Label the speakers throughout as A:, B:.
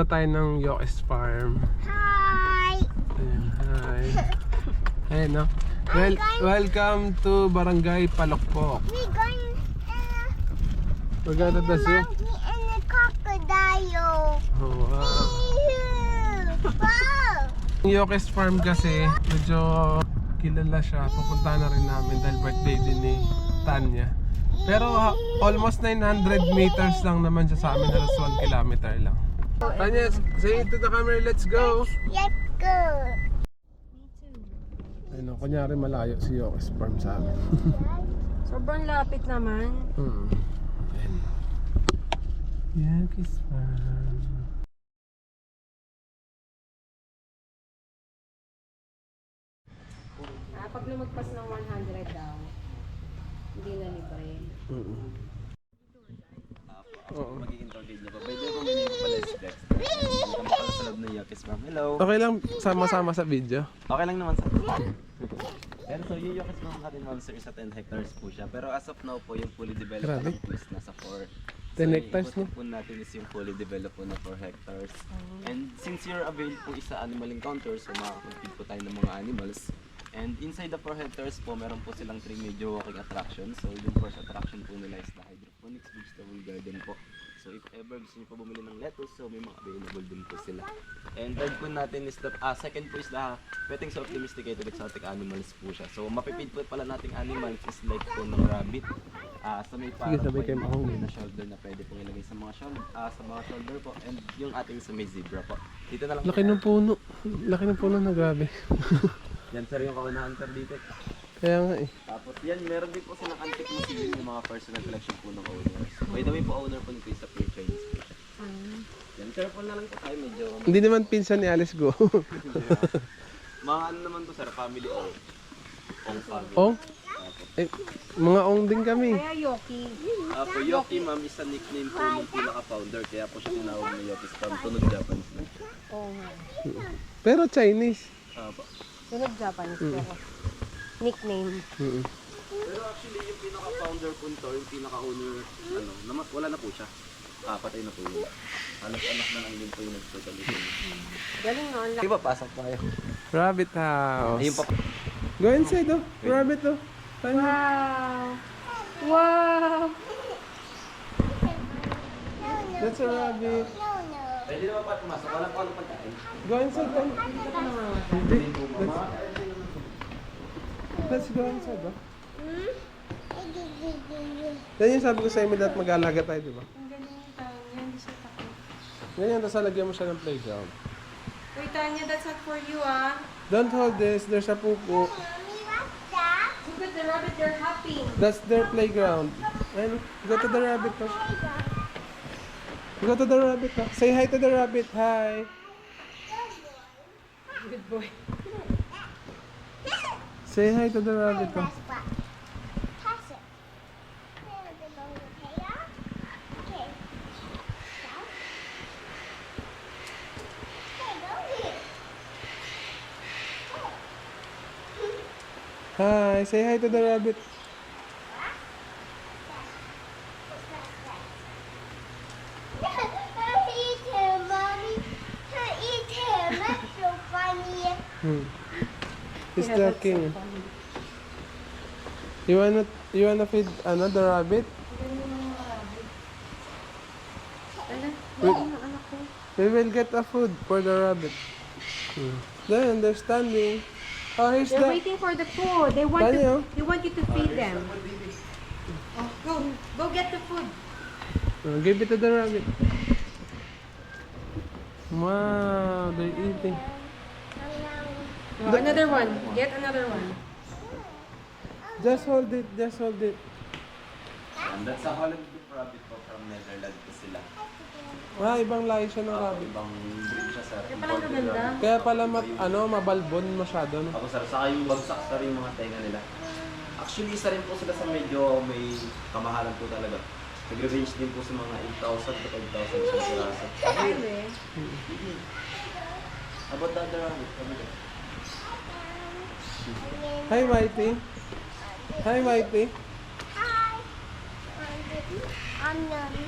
A: tayo ng Yokes Farm.
B: Hi!
A: Ayan, hi. Ayan, no? Welcome to Barangay Palokpok.
B: We're going
A: We're gonna the zoo.
B: monkey and the crocodile.
A: Oh, wow.
B: Wow!
A: Yung Yokes Farm kasi, medyo kilala siya. Pupunta na rin namin dahil birthday din ni Tanya. Pero almost 900 meters lang naman siya sa amin. Halos 1 kilometer lang. Tanya, say it to the camera, let's go!
B: Let's go!
A: Ayun, kunyari malayo si Yokes Farm sa amin.
C: Sobrang lapit naman.
A: Yokes Farm.
C: Pag lumagpas ng 100 daw, hindi na libre.
A: Oo.
D: Magiging tortilla pa. By the way, kung may name ko pala si Dexter. Welcome para sa loob ng Yokes Farm. Hello!
A: Okay lang sama-sama sa video.
D: Okay lang naman sa Pero so yung Yokes Farm natin, ma'am sir, sa 10 hectares po siya. Pero as of now po, yung fully developed
A: Grabe.
D: po is nasa 4.
A: 10 hectares, no?
D: Yung po natin is yung fully developed po na 4 hectares. And since your avail po is sa animal encounter, so makakapag po tayo ng mga animals. And inside the 4 hectares po, meron po silang 3 major walking attractions. So yung first attraction po nila is the hydroponics vegetable garden po. So if ever gusto niyo po bumili ng lettuce, so may mga available din po sila. And third po natin is the, second po is the petting of domesticated exotic animals po siya. So mapipid po pala nating animals is like po ng rabbit. Sa may parang
A: sabay kayo
D: may na shoulder na pwede pong ilagay sa mga shoulder po. And yung ating sa may zebra po. Dito na lang.
A: Laki ng puno. Laki ng puno na grabe.
D: Yan sir yung kaunahan sir dito.
A: Kaya nga eh.
D: Tapos yan, meron din po silang antique museum yung mga personal collection po ng owners. By the way po, owner po nito is a pure Chinese po siya. Yan, careful na lang po tayo medyo.
A: Hindi naman pinsan ni Alice Go.
D: Mga ano naman to sir, family owned. Ong family.
A: Ong? Eh, mga ong din kami.
C: Kaya Yoki.
D: Po Yoki ma'am is a nickname po ng pinaka-founder. Kaya po siya tinawag na Yoki's Farm. Tunog Japanese lang siya.
C: Oo nga.
A: Pero Chinese.
D: Po.
C: Sunod Japanese pero nickname.
D: Pero actually yung pinaka-founder po nito, yung pinaka-owner, wala na po siya. Patay na po yun. Anak na lang din po yung nagtotally.
C: Galing no?
D: Sige ba, pasok tayo.
A: Rabbit house.
D: Ayun pa.
A: Go inside oh. Rabbit oh. Tanya.
C: Wow! Wow!
A: That's a rabbit.
D: Pwede naman pa pumasok. Wala pa pagkain.
A: Go inside Tanya. Hindi. Let's go inside oh. Yan yung sabi ko sa inyo dapat mag-alaga tayo, di ba?
C: Ang galing yung Tanya, hindi siya takot.
A: Ganyan, tapos lagyan mo siya ng playground.
C: Wait Tanya, that's not for you ah.
A: Don't hold this, there's a pupo.
B: Mommy, what's that?
C: Look at the rabbit, they're hopping.
A: That's their playground. Ayun, go to the rabbit oh. Go to the rabbit oh. Say hi to the rabbit, hi.
C: Good boy.
A: Say hi to the rabbit oh.
B: Pass it. There, the bone, okay, yeah? Okay. Stop. Okay, go here.
A: Hi, say hi to the rabbit.
B: Eat him, mommy. Eat him. That's so funny.
A: He's the king. You wanna feed another rabbit?
C: Ano ang anak ko?
A: We will get a food for the rabbit. Then they're standing. Oh, here's
C: They're
A: the.
C: waiting for the food. They want
A: Tanya.
C: they want you to feed them. Oh, go get the food.
A: Give it to the rabbit. Wow, they're eating.
C: Oh, another one. Get another one.
A: Just hold it. Just hold it.
D: And that's a Holland rabbit po from Netherlands po sila.
A: Ibang lahi siya ng rabbit.
D: Ibang breed siya sir.
C: Kaya pala maganda.
A: Kaya pala mabalbon masyado, no?
D: Ako sir, saka yung bagsak sir yung mga tenga nila. Actually, isa rin po sila sa medyo may kamahalan po talaga. Nag-range din po sa mga 8,000 to 5,000 sa piraso.
C: Really?
D: About the other rabbit,
A: Hi, Whitey. Hi, Whitey.
B: Hi. I'm Nani.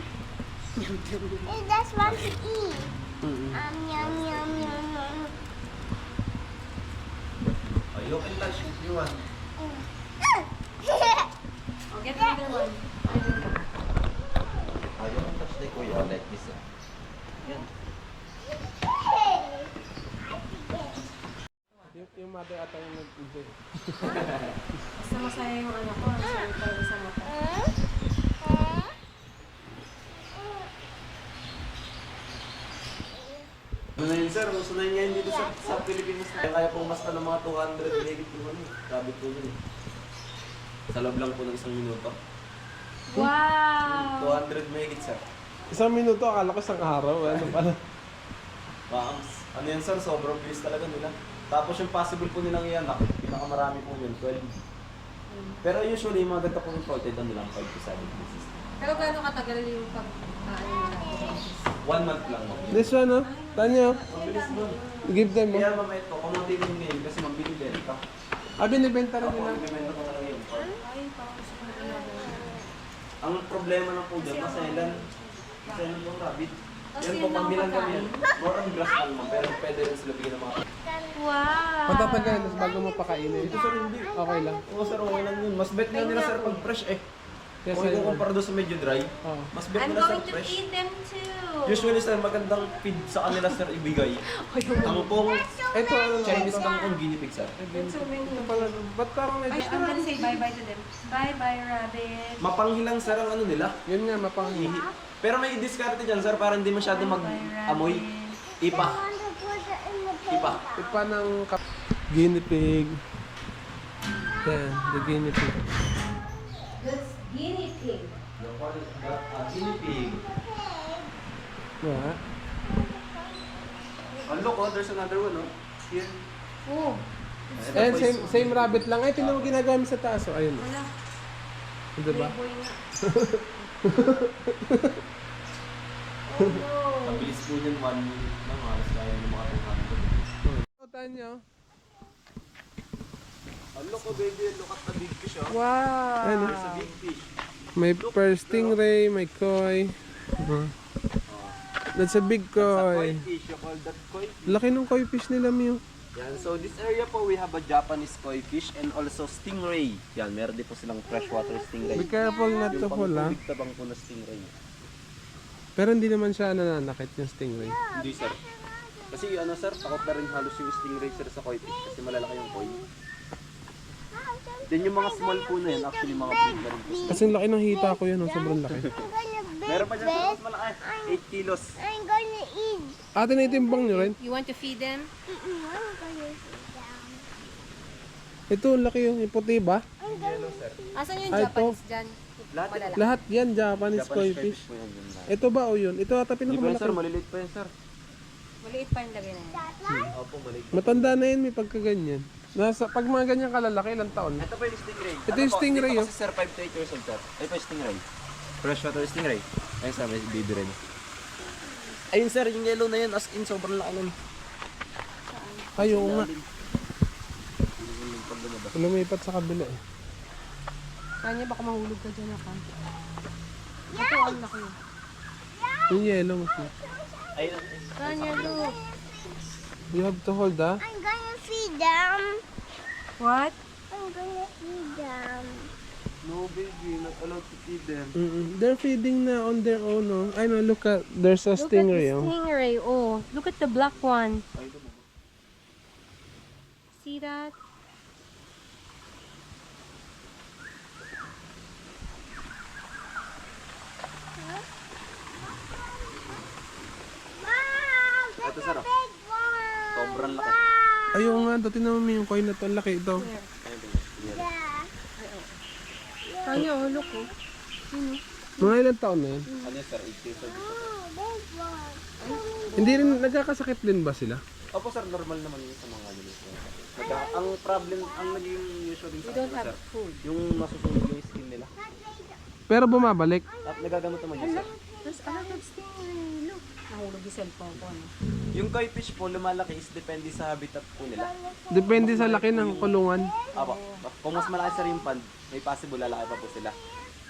B: He just wants to eat. Yum, yum, yum, yum.
D: Oh, you can touch if you want.
C: Oh, get another one.
D: Oh, you can touch like kuya, like this. Yan.
A: Yung mother ata yung nag-enjoy.
C: Basta masaya yung anak ko. Masaya talaga sa mata.
D: Ano na yun sir, gusto na yun dito sa Pilipinas na. Kaya pong mas ng mga 200 megit po ano. Grabe po yun eh. Sa loob lang po ng isang minuto.
C: Wow!
D: 200 megit sir.
A: Isang minuto, akala ko isang araw. Ano pala?
D: Mams. Ano yan sir, sobrang bilis talaga nila. Tapos yung possible po nilang ianak, pinakamarami po yun, 12. Pero usually, yung mga ganda po yung floated, ano lang, 5 to 7 pieces.
C: Pero gaano katagal yung pag...
D: 1 month lang mo.
A: This one, oh. Tanya, oh.
D: Mabilis nun.
A: Give them,
D: Kaya
A: oh.
D: mama ito, kumunti din ngayon kasi mabili din ito.
A: Binibenta rin
D: Ako,
A: nila.
D: nagbibenta ko talaga yun.
C: Ay, parang gusto ko na ginagawa.
D: Ang problema lang po dyan, maselan. Maselan po rabbit.
C: Tapos
D: Yan
C: yun
D: po,
C: lang
D: pag bilang kami
C: pagkain?
D: yan. More on grass lang mo, pero pwede rin sila bigyan ng mga...
C: Wow!
A: Patatagal, tapos bago mo pakainin.
D: Ito sir, hindi.
A: Okay lang.
D: Oo sir, okay lang yun. Mas bet nga nila sir pag fresh eh.
A: Kaya
D: Kung ikukumpara doon sa medyo dry,
A: Oh.
D: mas bet
C: I'm
D: nila sir
C: going to
D: fresh.
C: feed them too!
D: Usually sir, magandang feed sa kanila sir ibigay. Ang pong
A: Ito, ano lang.
D: Chinese kangkong guinea pig sir.
C: That's so many.
A: Ito pala, ba't parang
C: Ay,
A: medyo...
C: I'm gonna say bye-bye to them. Bye-bye, rabbit.
D: Mapanghilang sir ang ano nila.
A: Yun nga, mapanghihi.
D: Pero may diskarte dyan sir, para hindi masyado mag-amoy. Ipa.
B: Want to put it in the paper.
D: Ipa.
A: Ipa ng guinea pig. Yan, the guinea pig.
C: That's guinea pig.
D: Guinea pig.
A: What?
D: Oh, look, oh, there's another one, oh. Here.
C: Oh,
A: Eh, same rabbit lang. Ay, tinan mo ginagawa mo sa taas. Oh, ayun.
C: wala.
A: Diba?
C: Playboy nga.
D: Mabilis po yun, 1 minute lang. Halos kaya ng mga 200.
A: Oh, Tanya.
D: Oh, look, oh, baby. Look at the big fish, oh.
C: Wow!
A: Ayun,
D: There's a big fish.
A: may pearl stingray, may koi. That's a big
D: It's a koi
A: koi.
D: fish. You call that koi fish.
A: Laki ng koi fish nila, Mio.
D: Yan, so this area po, we have a Japanese koi fish and also stingray. Yan, meron din po silang freshwater stingray.
A: Be careful not to
D: Yung
A: fall, ha?
D: pang-tubig tabang po na stingray.
A: Pero hindi naman siya nananakit yung stingray.
D: Hindi, sir. Kasi ano, sir, takot na rin halos yung stingray, sir, sa koi fish kasi malalaki yung koi. Then yung mga small po na yan, actually mga breed na rin po.
A: Kasi ang laki ng hita ko yan, oh, sobrang laki.
B: I'm gonna
D: Meron pa
B: bake
D: dyan, sir,
B: this.
D: mas malaki. 8 kilos.
B: I'm gonna eat.
A: Ate, naitimbang nyo rin.
C: You want to feed them?
B: I'm gonna sit down.
A: Ito, ang laki yung puti ba?
B: I'm gonna
C: Asan yung
A: Ay,
C: Japanese dyan?
D: Lahat
C: Malala.
A: Lahat yan, Japanese koi fish.
D: po yan. Yun lahat.
A: Ito ba o yun? Ito ata
D: Hindi pa yan, sir,
A: pinakamalaki.
D: maliliit pa yan, sir.
C: Maliit pa yung lagay na yan.
D: Opo, maliit.
A: Matanda na yun, may pagkaganyan. Pag mga ganyan kalalaki, ilang taon na?
D: Ito pa yung stingray.
A: Ito yung stingray,
D: Ito
A: oh.
D: kasi sir, 5 to 8 years old, sir. Ito pa yung stingray. Freshwater stingray. Ayun, sir, may baby rin. Ayun, sir, yung yellow na yun, as in, sobrang laki nun.
A: Ay, oo nga.
D: Yung pag lumabas.
A: Lumipat sa kabila eh.
C: Kanya baka mahulog ka dyan ako. Ito ang laki.
A: Yung yellow mo.
D: Ayun,
C: Kanya look.
A: You have to hold, ah.
B: I'm gonna feed them.
C: What?
B: I'm gonna feed them.
D: no, baby, not allowed to feed them.
A: They're feeding na on their own, no? I know, look at, there's a stingray, oh.
C: Stingray. Oh, look at the black one.
D: Ay, ito mo.
C: See that?
B: Mom,
D: Ito,
B: that's
D: sir,
B: a
D: oh.
B: big one.
D: Sobrang laki.
A: Ayaw nga, dati naman may yung coin na to, ang laki ito.
D: Ayun, tingnan.
B: Yeah.
C: Kanya, oh, look, oh.
A: Mga ilang taon na yun?
D: Ano yun, sir, 8 years old.
B: Oh, big one.
A: Hindi rin, nagkakasakit din ba sila?
D: Opo, sir, normal naman yun sa mga ganito. Ang problem, ang naging usually
C: We
D: sa
C: don't
D: ano,
C: have
D: sir,
C: food.
D: yung masusunog yung skin nila.
A: Pero bumabalik.
D: At nagagamot naman yun, sir.
C: There's a lot of stingray. Look. Nahulog yung cellphone ko. Ano?
D: Yung koi fish po, lumalaki is depende sa habitat po nila.
A: Depende sa laki ng kulungan.
D: Apo, kung mas malaki sir yung pond, may possible lalaki pa po sila.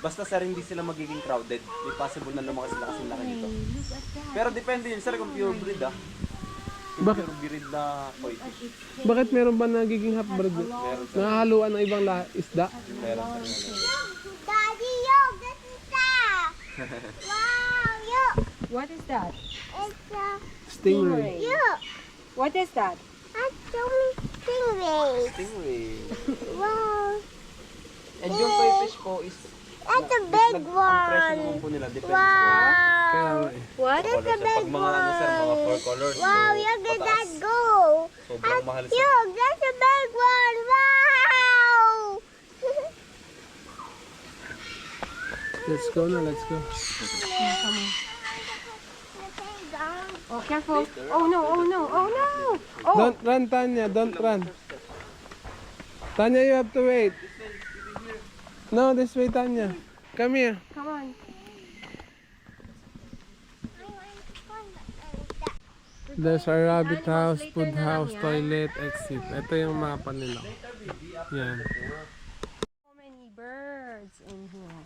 D: Basta sir, hindi sila magiging crowded. May possible na lumaki sila kasi laki dito. Pero depende yun sir kung pure breed ah. Kung
A: Bakit?
D: pure breed na koi fish.
A: Bakit meron ba nagiging half breed?
D: Meron sir.
A: Nahahaluan ng ibang isda?
D: Meron sir.
B: Daddy, look, this is that. Wow, look,
C: What is that?
B: it's a
A: Stingray.
B: look.
C: What is that?
B: That's so many stingrays.
D: Stingray.
B: Wow,
D: And yung koi fish po is
B: that's a big
D: ang presyo naman
B: one.
D: po nila depende sa
A: Kaya
B: Wow,
A: nga eh.
C: What?
B: that's a
D: color sir.
B: big
D: Pag mga ano sir, mga
B: one.
D: 4 colors.
B: Wow,
D: so,
B: look at that
D: pataas.
B: go.
D: Sobrang mahal sir.
B: Look, that's a big one. Wow.
A: Let's go na, let's go.
C: Oh, careful. Oh no, oh no, oh no. Oh,
A: Don't run, Tanya. Don't run. Tanya, you have to wait. No, this way, Tanya. Come here.
C: come on.
A: There's a rabbit house, food house, toilet, exit. Ito yung mapa nila. Yan.
C: So many birds in here.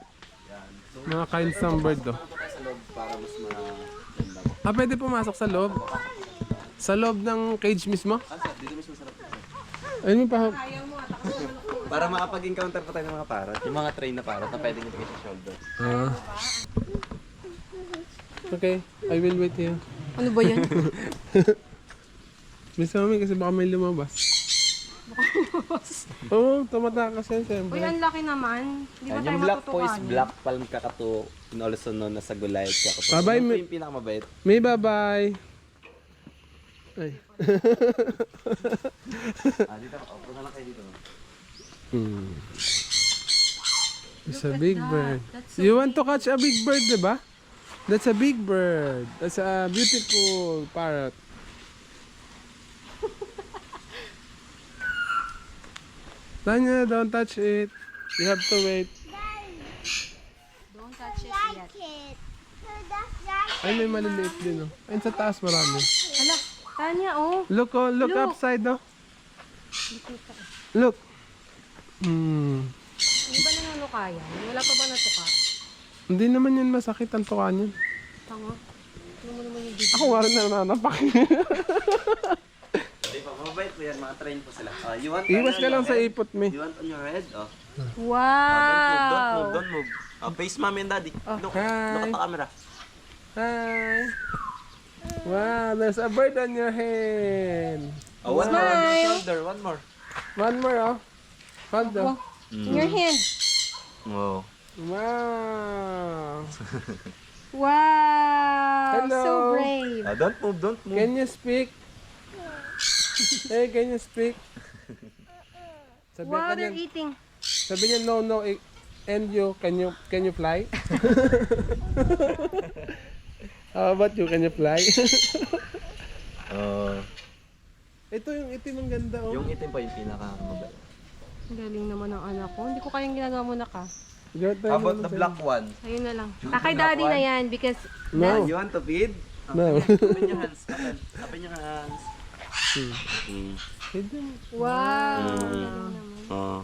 A: Mga kinds ng bird, oh.
D: Sa loob para mas maganda po.
A: Ah, pwede pumasok sa loob? Sa loob ng cage mismo?
D: Ah sir, dito mismo sarap po sir.
A: Ayun yung pa.
D: Para makapag-encounter pa tayo ng mga parrot. Yung mga train na parrot na pwedeng ibigay sa shoulder.
A: Ah. Okay, I will wait here.
C: Ano ba yun?
A: Miss Mami, kasi baka may lumabas. Oo, tumatakas yan,
C: Uy,
A: siyempre.
C: ang laki naman. Di ba
D: Yan,
C: tayo
D: yung black po is
C: matutukan?
D: black palm kakatu. In also known as a gulay kakatu.
A: Bye-bye,
D: Yun po
A: mi-
D: yung pinakamabait.
A: May bye-bye. Ay.
D: Dito, punta lang kayo dito.
A: It's a big bird.
C: That's
A: You want to catch a big bird, diba? That's a big bird. That's a beautiful parrot. Tanya, don't touch it. You have to wait.
C: Don't touch it
B: Like
C: yet.
B: it. So that's like
A: Ay, may maliliit din, oh. Ayun sa taas marami.
C: Hala, Tanya, oh.
A: Look, oh, look,
C: Look.
A: upside, oh. Look.
C: Hindi ba nanunuka yan? Wala pa ba natuka?
A: Hindi naman yan masakit ang tuka niyan.
C: Tanga. Ano mo naman yung video?
A: Ako nga rin nananapak.
D: Hindi pa, mabait po yan. Mga train po sila. You want
A: Iwas ka lang sa ipot, me.
D: You want on your head? Oh.
C: Wow!
D: Don't move. Face mommy and daddy. Look
A: Hi.
D: at the camera.
A: Hi. Wow, there's a bird on your head.
D: Oh, one more on your shoulder. One more.
A: One more, oh. Hold on.
C: Oh, in your hand.
D: Wow.
A: Wow.
C: Wow!
A: Hello.
C: So brave.
D: Don't move.
A: Can you speak? Hey, can you speak? Sabi
C: Wow,
A: ka
C: they're
A: niyan.
C: eating.
A: Sabi niya, no. And you, can you fly? How about you, can you fly? Ito yung itim ang ganda, oh.
D: Yung itim pa yung pinakamabait.
C: Ang galing naman ng anak ko. Hindi ko kayang ginagawa mo na ka.
D: How about the black one?
C: Ayun na lang. Kay daddy na yan because
A: No.
D: You want to feed?
A: No.
D: Open your hands. Open your hands.
C: wow.
D: Oh.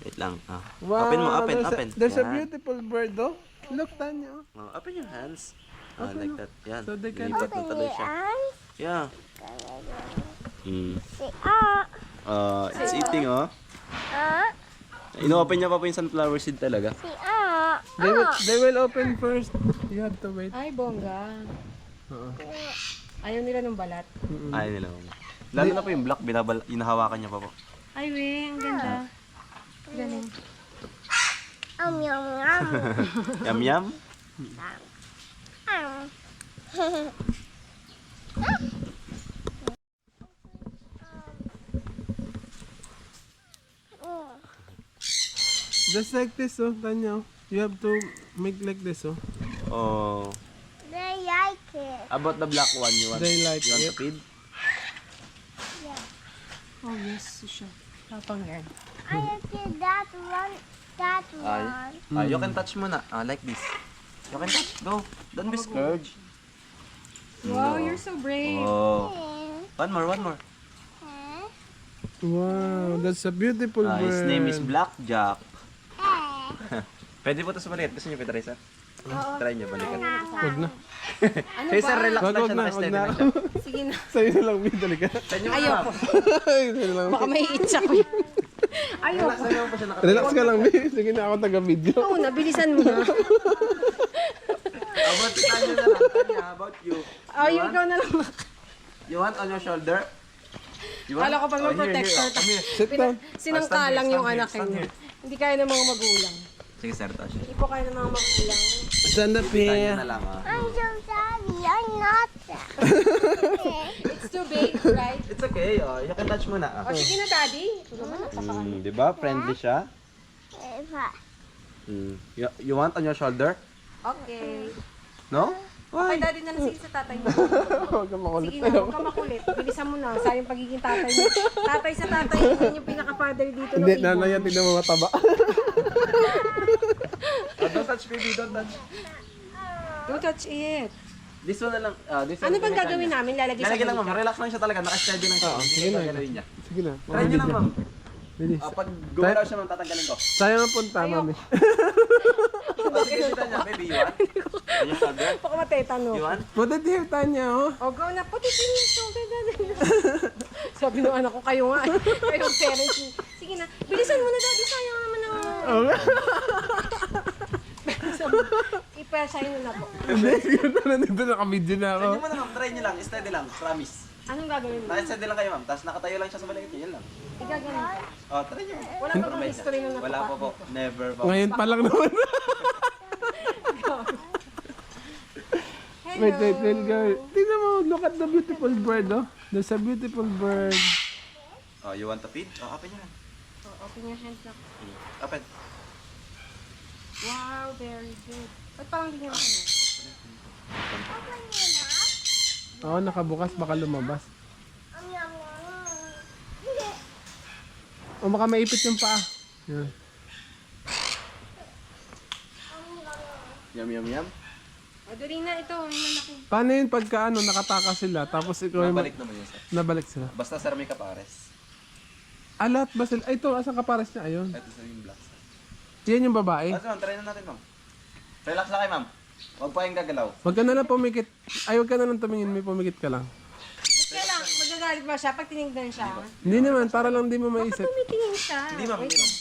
D: Wait lang.
A: Wow,
D: Open mo, open.
A: There's a
D: Yan.
A: beautiful bird, oh. Look, Tanya, oh.
D: Oh, open your hands. Like that. Yan.
A: So they can-
D: Lipat mo tuloy siya.
B: eyes.
D: Yeah.
B: Say,
D: It's eating, oh. Ino-open niya pa po yung sunflower seed talaga.
B: say,
A: They will open first. You have to wait.
C: Ay, bongga.
A: Oo.
C: Ayaw nila ng balat.
D: Ay, nila. Lalo na po yung black, inahawakan niya pa po.
C: Ay, we, ang ganda. Galing.
B: yum, yum.
D: Yum yum.
A: Just like this, oh, Tanya. Oh. You have to make like this, oh.
D: Oh.
B: They like it.
D: About the black one, you want,
A: They like
D: you want
A: it.
D: to feed?
C: Oh, yes, siya. Tapang yan.
B: I like that one. That one.
D: You can touch muna. Like this. You can touch. Go. Don't be scared.
C: Wow, you're so brave.
D: Oh.
B: And,
D: One more.
A: Wow, that's a beautiful bird.
D: His name is Blackjack. Pwede po ito sa balikat. Gusto niyo pa try, sir? Try niyo, balikat.
A: Huwag na.
D: Hey, sir, relax
A: Wag,
D: lang
A: wag
D: siya.
A: na,
D: Naka-steady
A: wag na.
D: lang siya.
C: Sige na.
A: Sa'yo na lang, Bid. Dali ka.
D: Sa inyo,
C: Ayoko.
A: Sa'yo na lang.
C: Baka may itcha ko yun. Ayoko.
D: Relax lang po siya naka-
A: Relax ka lang, Bid. Sige na, ako taga-video.
C: Oo, nabilisan mo na.
D: About si Tanya na lang. Tanya, about you.
C: Oh, yung ikaw na lang.
D: You want on your shoulder? You
C: Kala ko pa
D: Oh,
C: naman
D: here,
C: protector.
D: here, come here.
A: Sit down.
C: Sinangkalang yung anak
D: stand
C: niya.
D: here.
C: Hindi kaya ng mga magulang.
D: Sige, sir, Tasha.
C: Hindi po kaya ng mga magulang.
A: Stand up
D: Tanya
A: here.
D: na lang, ah.
B: I'm so sorry. I'm not that.
C: It's too big, right?
D: It's okay. Oh, you can touch muna. Ah.
C: O sige na, daddy. Ito naman, napakaano.
D: Di ba? Friendly siya.
B: Eva.
D: You want on your shoulder?
C: Okay.
D: No?
C: Okay, daddy na lang. Sige sa tatay mo.
A: Huwag ka makulit
C: Sige na, huwag ka makulit. Bilisan mo na. Sayang pagiging tatay mo. Tatay sa tatay, yun yung pinaka-father dito ng
A: Hindi,
C: ibon.
A: nanay yan. Tignan mo mataba.
D: Don't touch, baby. Don't touch.
C: Don't touch it.
D: This one na lang. This one
C: Ano
D: na
C: bang
D: lang
C: gagawin
D: Tanya.
C: namin? Lalagay sa
D: Lalagyan lang, ma'am.
C: balikat?
D: Relax lang siya talaga. Naka-steady lang siya.
A: Oo,
D: Hindi
A: sige
D: ka
A: na.
D: gagawin niya.
A: Sige na.
D: Try niyo lang, ma'am.
A: Bilis.
D: Pag gumalaw siya, ma'am, tatanggalin ko.
A: Sayang ang punta, mami.
D: Oh, sige, sige, Tanya. Baby, you want? On your shoulder?
C: Baka matetano.
D: You want?
A: Put it here, Tanya, oh.
C: O, go na. Put it in your shoulder, daddy. Sabi ng anak ko, kayo nga. Kayong parents. Sige na. Bilisan mo na, daddy. Sayang naman ang...
A: Oo nga.
C: Ipasayin mo na po.
A: Hindi, siguro na nandito naka-video na ako.
D: Try niyo muna, ma'am. Try niyo lang. Steady lang. Promise.
C: Anong gagawin mo?
D: Naka-steady lang kayo, ma'am. Tapos nakatayo lang siya sa balikat. Yan lang.
C: Igaganon ka.
D: Oh, try niyo.
C: Wala pa bang history na
D: Wala
C: natupa?
D: po po. Never po.
A: Ngayon pa lang naman.
C: Hello.
A: Wait, girl. Tingnan mo, look at the beautiful bird, oh. There's a beautiful bird.
D: Oh, you want to feed? Oh, open your hand.
C: Oh, open your hands up.
D: Open.
C: Wow, very good. Ba't parang hindi niya makinig?
B: Open your mouth.
A: Oo, nakabukas, baka lumabas.
B: Yum, yum.
A: O baka maipit yung paa. Yan.
D: Yum, yum, yum.
C: O, dali na ito. Yung malaki.
A: Paano yun pagka ano, nakatakas sila, tapos ikaw yung
D: Mabalik naman yun, sir.
A: nabalik sila?
D: Basta, sir, may kapares.
A: Alat ba sila? Ay, ito, asan kapares niya? Ayun.
D: Ito sa yung black, sir.
A: Yan yung babae.
D: Kasi, ma'am, try na natin, ma'am. Relax lang kayo, ma'am. Huwag pa yung gagalaw.
A: Huwag ka na lang pumikit. Ay, huwag ka na lang tumingin, may pumikit ka lang.
C: Ba't kaya lang? Magagalit ba siya pag tinignan siya?
A: Hindi naman, para lang di mo maisip.
C: Tumitingin siya.
D: Hindi, ma'am, hindi, ma'am.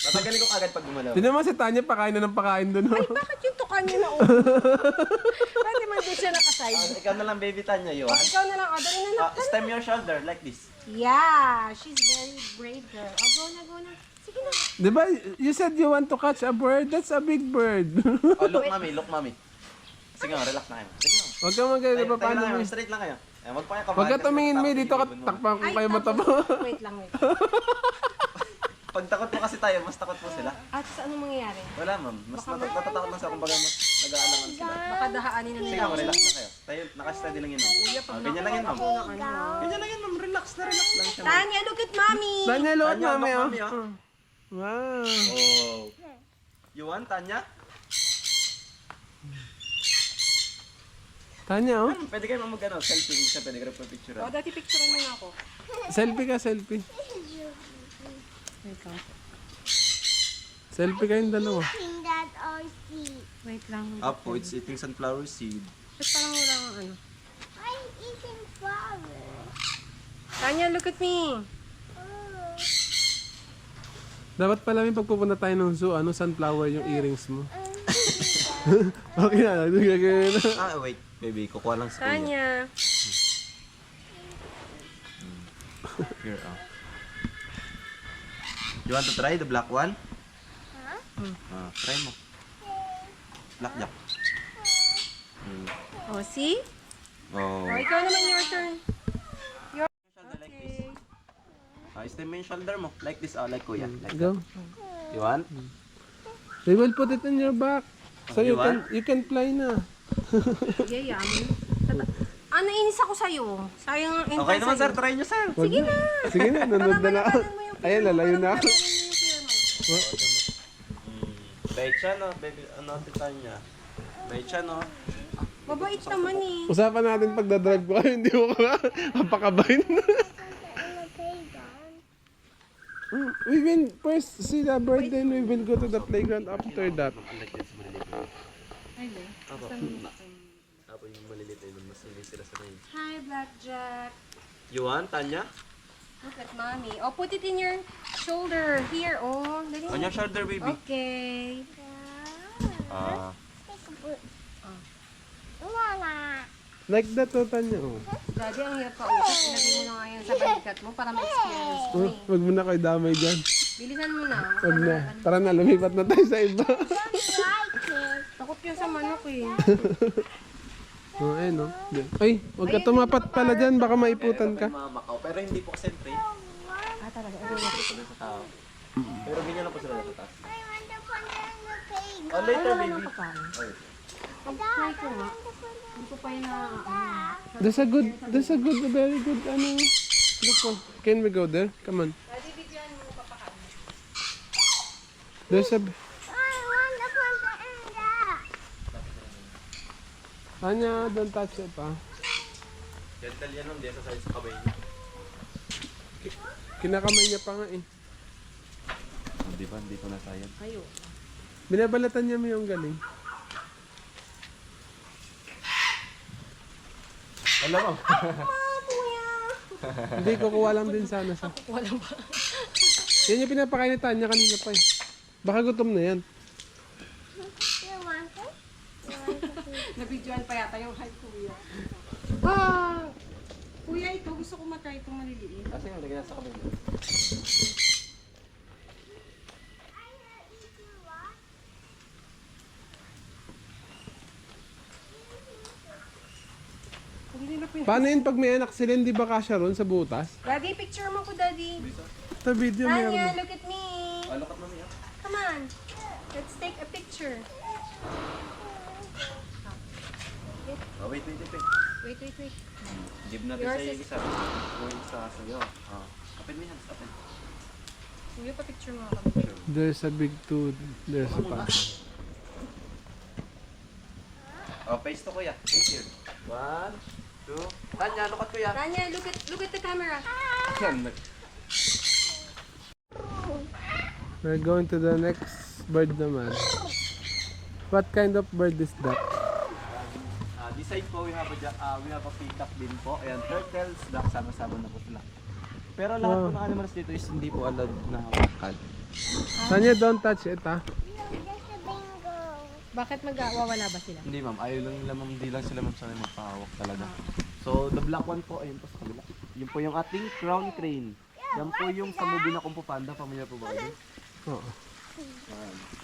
D: Tatanggalin ko agad pag gumalaw.
A: Tignan mo si Tanya, pakain na ng pakain doon.
C: Ay, bakit yung tukan niya na ulo? Pwede man din siya nakaside.
D: Ikaw na lang, baby Tanya, you
C: O,
D: want?
C: ikaw na lang. O, dali na na.
D: Stem your shoulder like this.
C: Yeah, she's very brave girl. O, go na, go na. Sige na.
A: Di ba, you said you want to catch a bird? That's a big bird.
D: Oh, look, mami, look, mami. Sige, ma'am, relax na kayo. Sige, ma'am.
A: Huwag ka magkaya
D: Tayo
A: pa
D: lang
A: paano
D: kayo,
A: mo.
D: straight lang kayo. Eh, wag pa kayo
A: Huwag ka
D: kasi
A: tumingin mo,
D: takot
A: dito ka
D: yung ibon mo.
A: takpan kung kayo
C: tapos-
A: mataba.
C: Wait lang, wait.
D: Pag takot po kasi tayo, mas takot po sila.
C: At sa anong mangyayari?
D: Wala, ma'am. Mas natatakot lang sila kung baga mas nag-aalangan sila.
C: Baka dahaanin na
D: Sige,
C: nila.
D: ma'am, relax na kayo. Tayo, naka-steady lang yun, ma'am. Oh, ganyan lang yun, ma'am. Ganyan lang yun, ma'am. Relax na relax lang siya, ma'am.
C: Tanya, look at mommy!
A: Tanya, load
D: Tanya,
A: mami,
D: look,
A: oh.
D: mami, oh.
A: Wow.
D: Oh. You want, Tanya?
A: Tanya, oh.
D: Pwede kayo mag-ano, selfie siya, pwede kayo picture.
C: O, dati picturean mo na ako.
A: Selfie ka, selfie.
C: Wait lang.
A: Selfie kayong dalawa.
B: Eating that or seed.
C: Wait lang.
D: Apo, it's eating sunflower seed.
C: Ba't parang wala kang ano?
B: I'm eating flower.
C: Tanya, look at me!
B: Oh.
A: Dapat pala may pagpupunta tayo ng zoo, ano, sunflower yung earrings mo. Okay na, gagawin na.
D: Ah, wait. Baby, kukuha lang sa kuya.
C: Tanya!
D: Here, oh. You want to try the black one? Try mo. Blackjack.
C: O, see?
D: Oh.
C: O, ikaw naman your turn.
D: Shoulder like this. Stem mo yung shoulder mo. Like this, like kuya. Like
A: Go.
D: You want?
A: They will put it in your back. So
D: You
A: you can fly na.
C: Sige, yaman. Nainis ako sa'yo. Sayang ang
D: Okay naman, sir. Try nyo, sir.
A: Sige na. Sige na, nanood na ako. Ayan, lalayo na ako.
D: Bait siya, no? Baby, ano, tita niya. Bait siya, no?
C: Mabait naman eh.
A: Usapan natin pagdadrive ko. Ay, hindi mo ka mapakabahin. We will first see the bird, then we will go to the playground after that.
D: Unlike din sa maliliit.
C: Ay, be.
D: Apo. Apo yung maliliit ay mas hindi sila sanay.
C: Hi, Blackjack.
D: You want, Tanya?
C: Look at mommy. Oh, put it in your shoulder. Here, oh. Dali.
D: On your shoulder, baby.
C: Okay.
D: Ah.
B: Wala.
A: Like that, oh, Tanya. Oh.
C: Daddy, ang hirap ka usap. Ilagay mo na ngayon sa balikat mo para ma-experience mo
A: Oh,
C: eh.
A: wag mo na kayo damay dyan.
C: Bilisan mo na.
A: Wag na. Tara na, lumipat na tayo sa iba.
B: Like it.
C: Takot yun sa manok eh.
A: Oh, ayun, oh. Ay, wag ka tumapat pala dyan, baka maiputan ka.
D: Mga Macau, pero hindi po kasi trade.
C: Ah, talaga. Okay,
D: Sila sa tao. Pero ganyan lang po sila sa taas.
B: I want to put it in the playground.
D: Oh, later,
C: Ano naman
D: baby.
C: ang kapain?
D: Ay.
C: Pag-try ko nga. Hindi ko pa yun na...
A: There's a good, very good, ano. Look, oh. Can we go there? Come on.
C: Daddy, bigyan mo papakain.
A: There's a...
B: I want to put it in there.
A: Tanya, don't touch it, ah.
D: Gentle yan lang, di sa side sa kamay niya.
A: Kinakamay niya pa nga, eh.
D: Hindi pa nasayang.
C: Kayo.
A: Binabalatan niya mo yung galing.
D: Alam mo.
A: Hindi, kukuha lang din sana siya.
C: Wala ba?
A: Yan yung pinapakain ni Tanya kanina pa, eh. Baka gutom na yan.
B: You want it?
C: Nabidyoan pa yata yung hi kuya. Ah! Kuya, ito gusto ko matry itong maliliit.
D: Kasi nga, lagyan sa kamay niya.
C: Hindi na pin...
A: Paano yun pag may anak sila, hindi ba kasya ron sa butas?
C: Daddy, picture mo ko, Daddy.
A: Sa video meron.
C: Tanya, look at me.
D: Look at mommy, ah.
C: Come on. Let's take a picture.
D: Oh, wait.
C: Wait, wait, wait.
D: Give natin
C: Yours
D: sa iyo
C: is-
D: isa. Yung isa sa'yo. Ah. Kapit mo yan, kapit.
C: Kuya, pa-picture mo ako.
A: There's a big tooth. There's a pass.
D: Oh, face to kuya. Face here. 1, 2. Tanya, look at kuya.
C: Tanya, look at the camera.
D: Yan.
A: We're going to the next bird naman. What kind of bird is that?
D: This side po, we have a peacock din po. Ayan, turtles, duck, sama-sama na po sila. Pero lahat po ng animals dito is hindi po allowed na hawakan.
A: Tanya, don't touch it, ah.
B: Just a bingo.
C: Bakit mag-awawala ba sila?
D: Hindi ma'am, ayaw lang nila ma'am, hindi lang sila ma'am sanay magpahawak talaga. So, the black one po, ayun po sa kabila. Yun po yung ating crown crane. Yan po yung sa movie na Kung Fu Panda, pamilya po ba kayo?
A: Oo.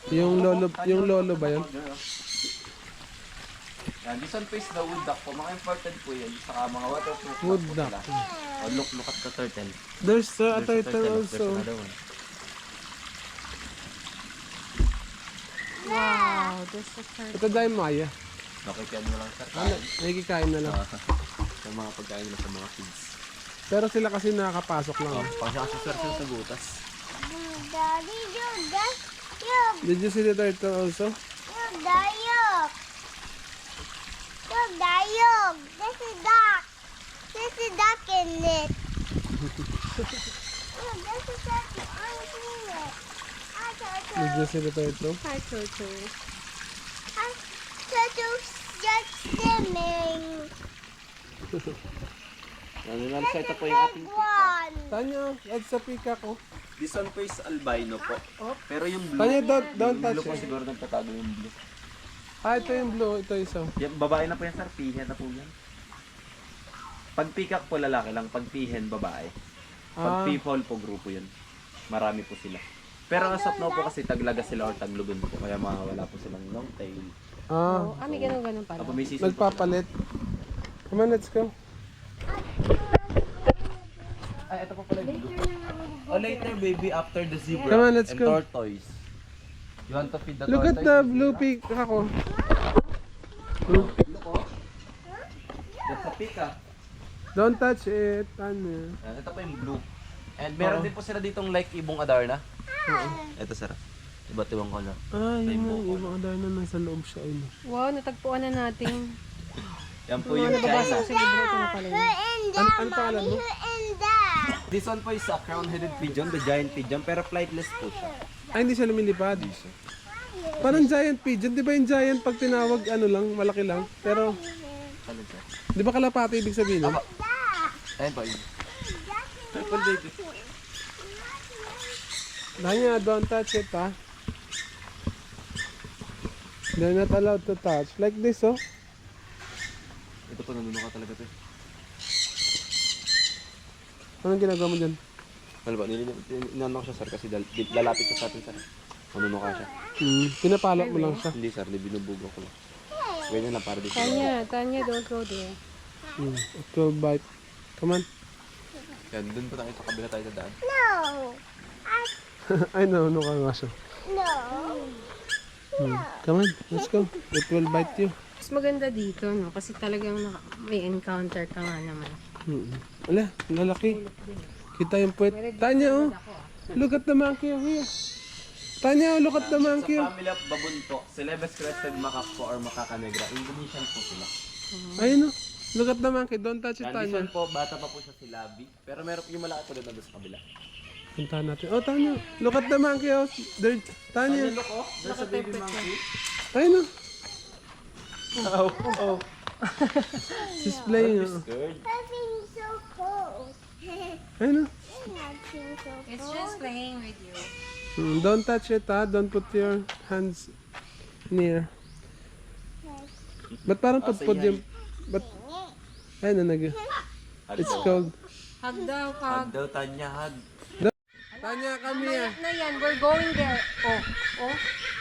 A: Yung lolo ba yun?
D: Yan, this one po is the wood duck po. Mga imported po yan. Saka mga waterproof
A: Wood
D: po
A: duck.
D: sila. Oh, look at the turtle.
A: There's a
D: There's
A: turtle
D: There's
A: also.
D: another one.
C: Wow, this is her.
A: Ito dahil Maya.
D: Nakikian mo lang sir.
A: Ano? Nakikikain na lang.
D: Sa mga pagkain nila sa mga kids.
A: Pero sila kasi nakakapasok lang.
D: Oh, pag nakasasar sila sa gutas.
B: Daddy, you that. You,
A: Did you see the turtle also?
B: you dayog. You dayog. This is duck. This is duck in it. This is duck. I'm clean it.
A: Did you see the turtle?
C: Hi, turtle.
B: Turtle's just swimming.
D: Ano na sa ito po yung ating
B: Big one.
A: Tanya, that's a peacock, oh.
D: This one po is albino po. Pero yung blue,
A: Tanya, don't
D: yung blue
A: touch
D: po
A: it.
D: siguro nagtatago yung blue.
A: Ah, ito yung blue. Ito isa.
D: Yan, babae na po yan sir, pihen na po yan. Pag peacock po lalaki lang, pag pihen babae. Pag
A: Ah.
D: people po grupo yun. Marami po sila. Pero as of now po kasi taglaga sila or taglugon po. Kaya mawala po silang long tail.
A: Ah,
C: Oh, may ganun pala.
D: Apo may season po sila.
A: nagpapalit. Come on, let's go.
D: Ay, ito po pala yung blue. Oh, later baby, after the zebra
A: Come on, let's
D: and
A: go.
D: tortoise. You want to feed the
A: Look at
D: tortoise?
A: the blue peacock, oh.
D: Look, oh. That's a peacock.
A: Don't touch it, Tanya.
D: Yan, ito po yung blue. And meron din po sila ditong like ibong Adarna. Ito sir. Iba't ibang color.
A: Ah, yun
D: Rainbow
A: na. Yung mga dahil na nasa loob siya. Ayun.
C: Wow, natagpuan na natin.
D: Yan po yung
C: Nababasa
D: China.
C: ko sa libro, ito na pala yun.
B: Who in
A: Ano
B: there,
A: pangalan mo?
B: mommy? Who in there?
D: This one po is a crown-headed pigeon, the giant pigeon, pero flightless po siya.
A: Ay, hindi siya lumilipad. Parang giant pigeon. Di ba yung giant pag tinawag, ano lang, malaki lang? Pero,
D: Ano siya?
A: di ba kalapati ibig sabihin? No?
D: Ayun po, yun. Purple baby.
A: Danya, don't touch it, ha? They're not allowed to touch. Like this, oh.
D: Ito po, nanuno ka talaga to.
A: Anong ginagawa mo dyan?
D: Ano ba, ninano ko siya sir kasi lalapit siya sa atin sir. Nanuno ka siya.
A: Pinapalak mo lang siya.
D: Hindi sir, binubugo ko lang. Ganyan lang para dito.
C: Tanya, don't go there.
A: It will bite. Come on.
D: Yan, dun po tayo sa kabila tayo sa daan.
B: No.
A: Ay, no ka nga siya.
B: No.
A: Come on, let's go. It will bite you.
C: Mas maganda dito, no? Kasi talagang may encounter ka nga naman.
A: Ala, lalaki. Kita yung puwet. Tanya, oh. Look at the monkey over here. Tanya, look at the monkey.
D: Sa family of baboon po, Celebes crested macaque po or macaca negra, Indonesian po sila.
A: Ayun, oh. Look at the monkey. Don't touch it,
D: Condition
A: Tanya.
D: po, bata pa po siya si Labi. Pero meron po yung malaki po doon sa kabila.
A: Puntahan natin. Oh, Tanya. Look at the monkey, oh. There, Tanya.
D: Look oh, there's a baby monkey.
A: Ayun, oh.
D: Oh.
A: She's playing, oh.
D: Scared.
B: That thing's so cold.
A: Ayun, oh.
B: That thing's so cold.
C: It's just playing with you.
A: Don't touch it, ha. Don't put your hands near. Ba't parang putpud yung... Ba't... Ayun, na nag... It's cold.
C: Hug daw,
D: Hug
C: hug.
D: daw, Tanya, hug.
A: Tanya, come here.
C: Na yan, we're going there. Oh.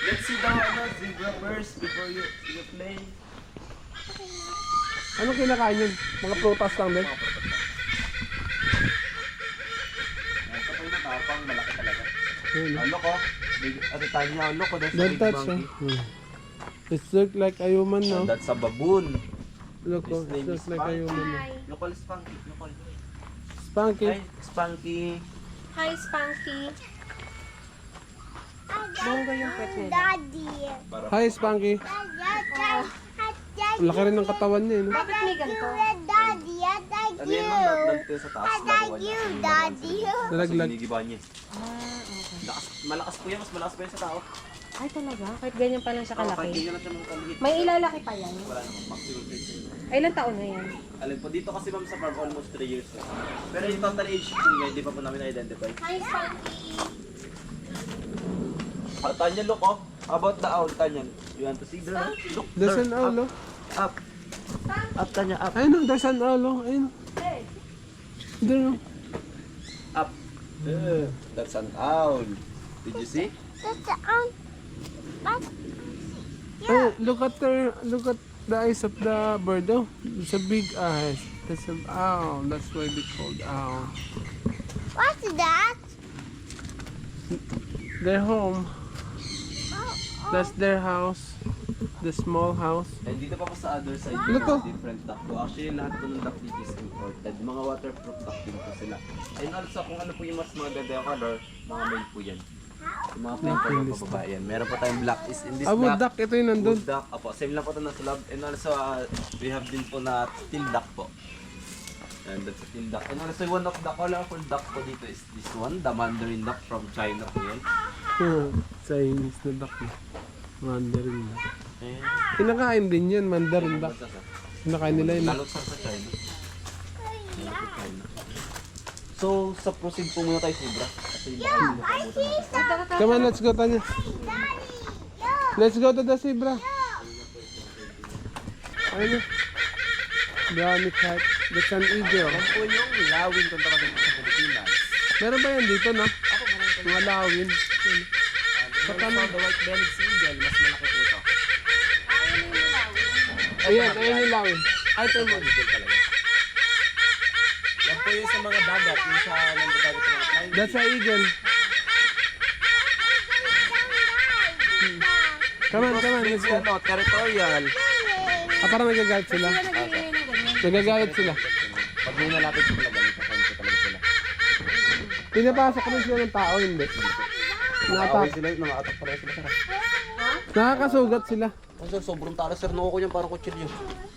D: Let's see the zebra first before you play.
A: Anong kinakain yun? Mga prutas lang din?
D: Ito po yung matapang, malaki talaga.
A: Ayun, oh.
D: Look oh, Ate Tanya, look oh, there's a
A: Don't
D: big
A: touch,
D: monkey.
A: It looks like a human, no?
D: That's a baboon.
A: Look, oh.
D: His name
A: It looks
D: is
A: like a
D: Spanky.
A: human.
D: Look all Spanky, look all.
A: Spunky.
D: Hi, Spanky.
C: Hi, Spanky. Bongga yung pet nila.
B: Daddy.
A: Hi, Spunky. Laki rin ng katawan niya, no?
C: Bakit may ganito?
B: Daddy, I like
D: Ano yan ma'am, naglantin sa taas.
B: I like you, Daddy.
A: Nalaglag.
D: Sinigiban niya. Malakas po yan, mas malakas po yan sa tao.
C: Ay, talaga? Kahit ganyan pa lang siya
D: Kahit
C: kalaki.
D: ganyan lang siya mga kaligit.
C: May ilalaki pa yan.
D: Wala naman, maximum age.
C: Ay, ilang taon na yan?
D: Alin po, dito kasi ma'am sa farm almost 3 years na. Pero yung total age po niya, hindi pa po namin identify.
C: Hi, Spanky.
D: Tanya, look oh. How about the owl, Tanya? You want to see the look?
A: There's
D: there,
A: an owl, oh.
D: Up. Up, Tanya, up.
A: Ayun, oh. There's an owl, oh. Ayun. There, oh.
D: Up. That's an owl. Did you see?
B: That's
A: Ay, look at the eyes of the bird, oh. It's a big eyes. That's an owl. That's why they called owl.
B: what's that?
A: Their home. That's their house. The small house.
D: And dito pa po sa other side,
A: Look, oh.
D: different duck po. Actually, lahat po ng duck dito is imported. Mga waterproof duck din po sila. And also, kung ano po yung mas maganda yung color, mga male po yan. Yung mga pink color po babae yan. Meron po tayong black is in this
A: Ah, wood
D: black.
A: duck. Ito yung nandun.
D: Wood duck. Apo, same lang po ito na sa lab. And also, we have din po na teal duck po. And that's a teal duck. And also, one of the colorful duck po dito is this one, the mandarin duck from China po yan.
A: Chinese na duck. Mandarin duck.
D: Ayan.
A: Kinakain din yan, mandarin duck. Kinakain nila yun.
D: Lalo sa China. Lalo sa China. So, sa proceed po muna tayo sa Ibra. Kasi yung baka hindi natin.
A: Come on, let's go, Tanya. Let's go to the zebra. Ayun. Dami cat. That's an eagle.
D: Yan po yung lawin kung tawagin ko sa Pilipinas.
A: Meron ba yan dito, no?
D: Ako, meron po
A: Mga lawin.
D: Sa tanong, the white-bellied seagull, mas malaki po ito.
A: Ayan, ayan yung lawin. Ay, ito mo.
D: Eagle talaga. Yan po yung sa mga dagat, yung sa nandagat sa mga flying.
A: That's an eagle. Come on, let's go.
D: Ano, territorial.
A: Ah, parang nagagalit sila. Nagagalit sila.
D: Pag may nalapit po talaga, may kakanto talaga sila.
A: Pinapasok rin sila ng tao, hindi.
D: Nakaaway sila, naka-attack pala sila sir.
A: Nakakasugat sila.
D: Oh, sir, sobrang talas sir, noko ko niyan parang kutsilyo.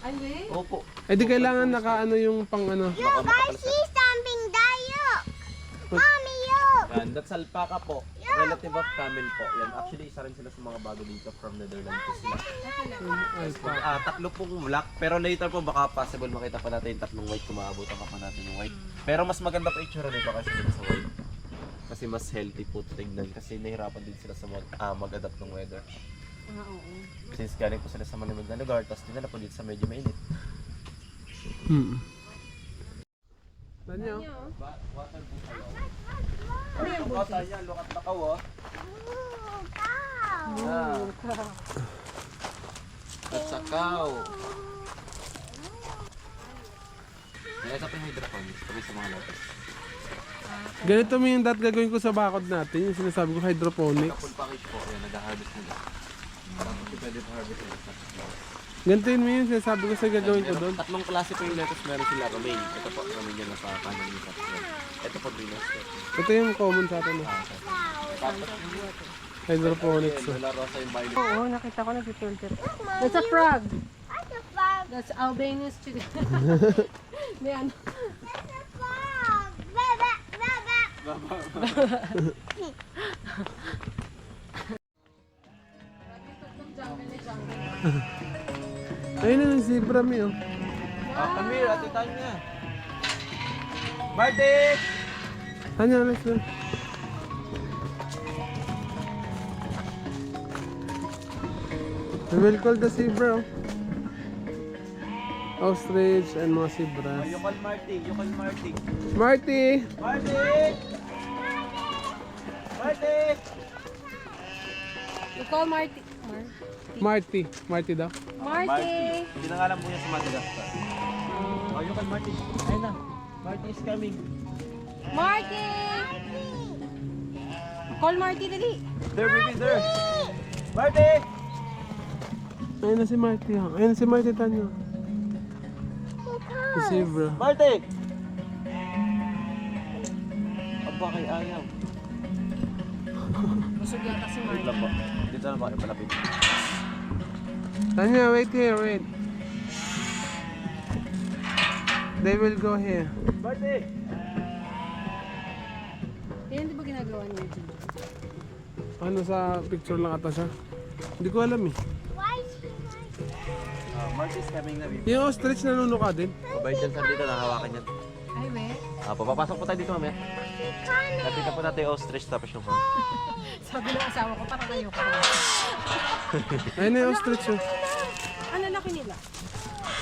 C: Ay,
D: Opo.
A: Eh di kailangan nakaano yung pang ano.
B: You guys see something, Dayo.
D: That's alpaca po. Relative of camel po. Yan. Actually, isa rin sila sa mga bago dito from Netherlands po sila. Tatlo pong black. Pero later po baka possible makita pa natin yung tatlong white kung maabutan pa natin yung white. Pero mas maganda po itsura nito kasi dito sa white. Kasi mas healthy po tignan kasi nahirapan din sila sa mag-adapt ng weather.
C: Oo.
D: Since galing po sila sa malamig na lugar, tapos dinala po dito sa medyo mainit.
A: Tanyo.
D: Water buffalo. Ano yung bata niya? Lukat na kaw oh. That's a cow. Ito po yung hydroponics. Kami sa mga lotus.
A: Ganito mo yung gagawin ko sa bakod natin, yung sinasabi ko hydroponics.
D: Full package po. Yan, nag-harvest nila. Tapos pwede pa harvest nila.
A: Ganito yun mo yung sinasabi ko sa gagawin ko doon.
D: Tatlong klase po yung lettuce. Meron sila romaine. Ito po, romaine yan na sa kanan yung tatlo. Ito po, Venus.
A: Ito yung common sa atin. Hydroponics.
D: Ito, La Rosa yung violet.
C: Oo, nakita ko nag-filter. That's a frog.
B: That's a frog.
C: That's Albanian chicken. May ano.
B: That's a frog. Baba, baba.
A: Ayun na yung zebra mi oh.
D: Come here, ate Tanya. Bartik!
A: Tanya, let's go. We will call the zebra oh. Ostrich and mga zebras.
D: You call Marty, you call Marty.
A: Marty!
D: Marty! Marty!
C: You call Marty.
A: Marty. Marty daw.
C: Marty!
D: Pinangalan po niya sa Madagascar. Oh, you call Marty. Ayun na. Marty is coming.
C: Marty! Call Marty, dali.
D: There, baby, there. Marty!
A: Ayun na si Marty oh. Ayun na si Marty Tanyo. Si zebra.
D: Marty! Aba kay ayaw.
C: Busog yata si
D: Wait
C: Marty.
D: lang po. Dito na ba? Palapit.
A: Tanya, wait here, wait. They will go here.
D: Marty!
C: Yan, di ba ginagawa niya dyan?
A: Ano sa picture lang ata siya? Hindi ko alam eh.
B: Why is he like
D: Marty is coming na, baby.
A: Yung ostrich nanuno ka din.
D: Mabait yan sa dito. Nahawakan yan.
C: Ay, we.
D: Papapasok po tayo dito mamaya. Nakita po natin yung ostrich tapos yung horn.
C: Sabi ng asawa ko, parang kayo ko.
A: Ayun na yung ostrich oh.
C: Ano laki nila?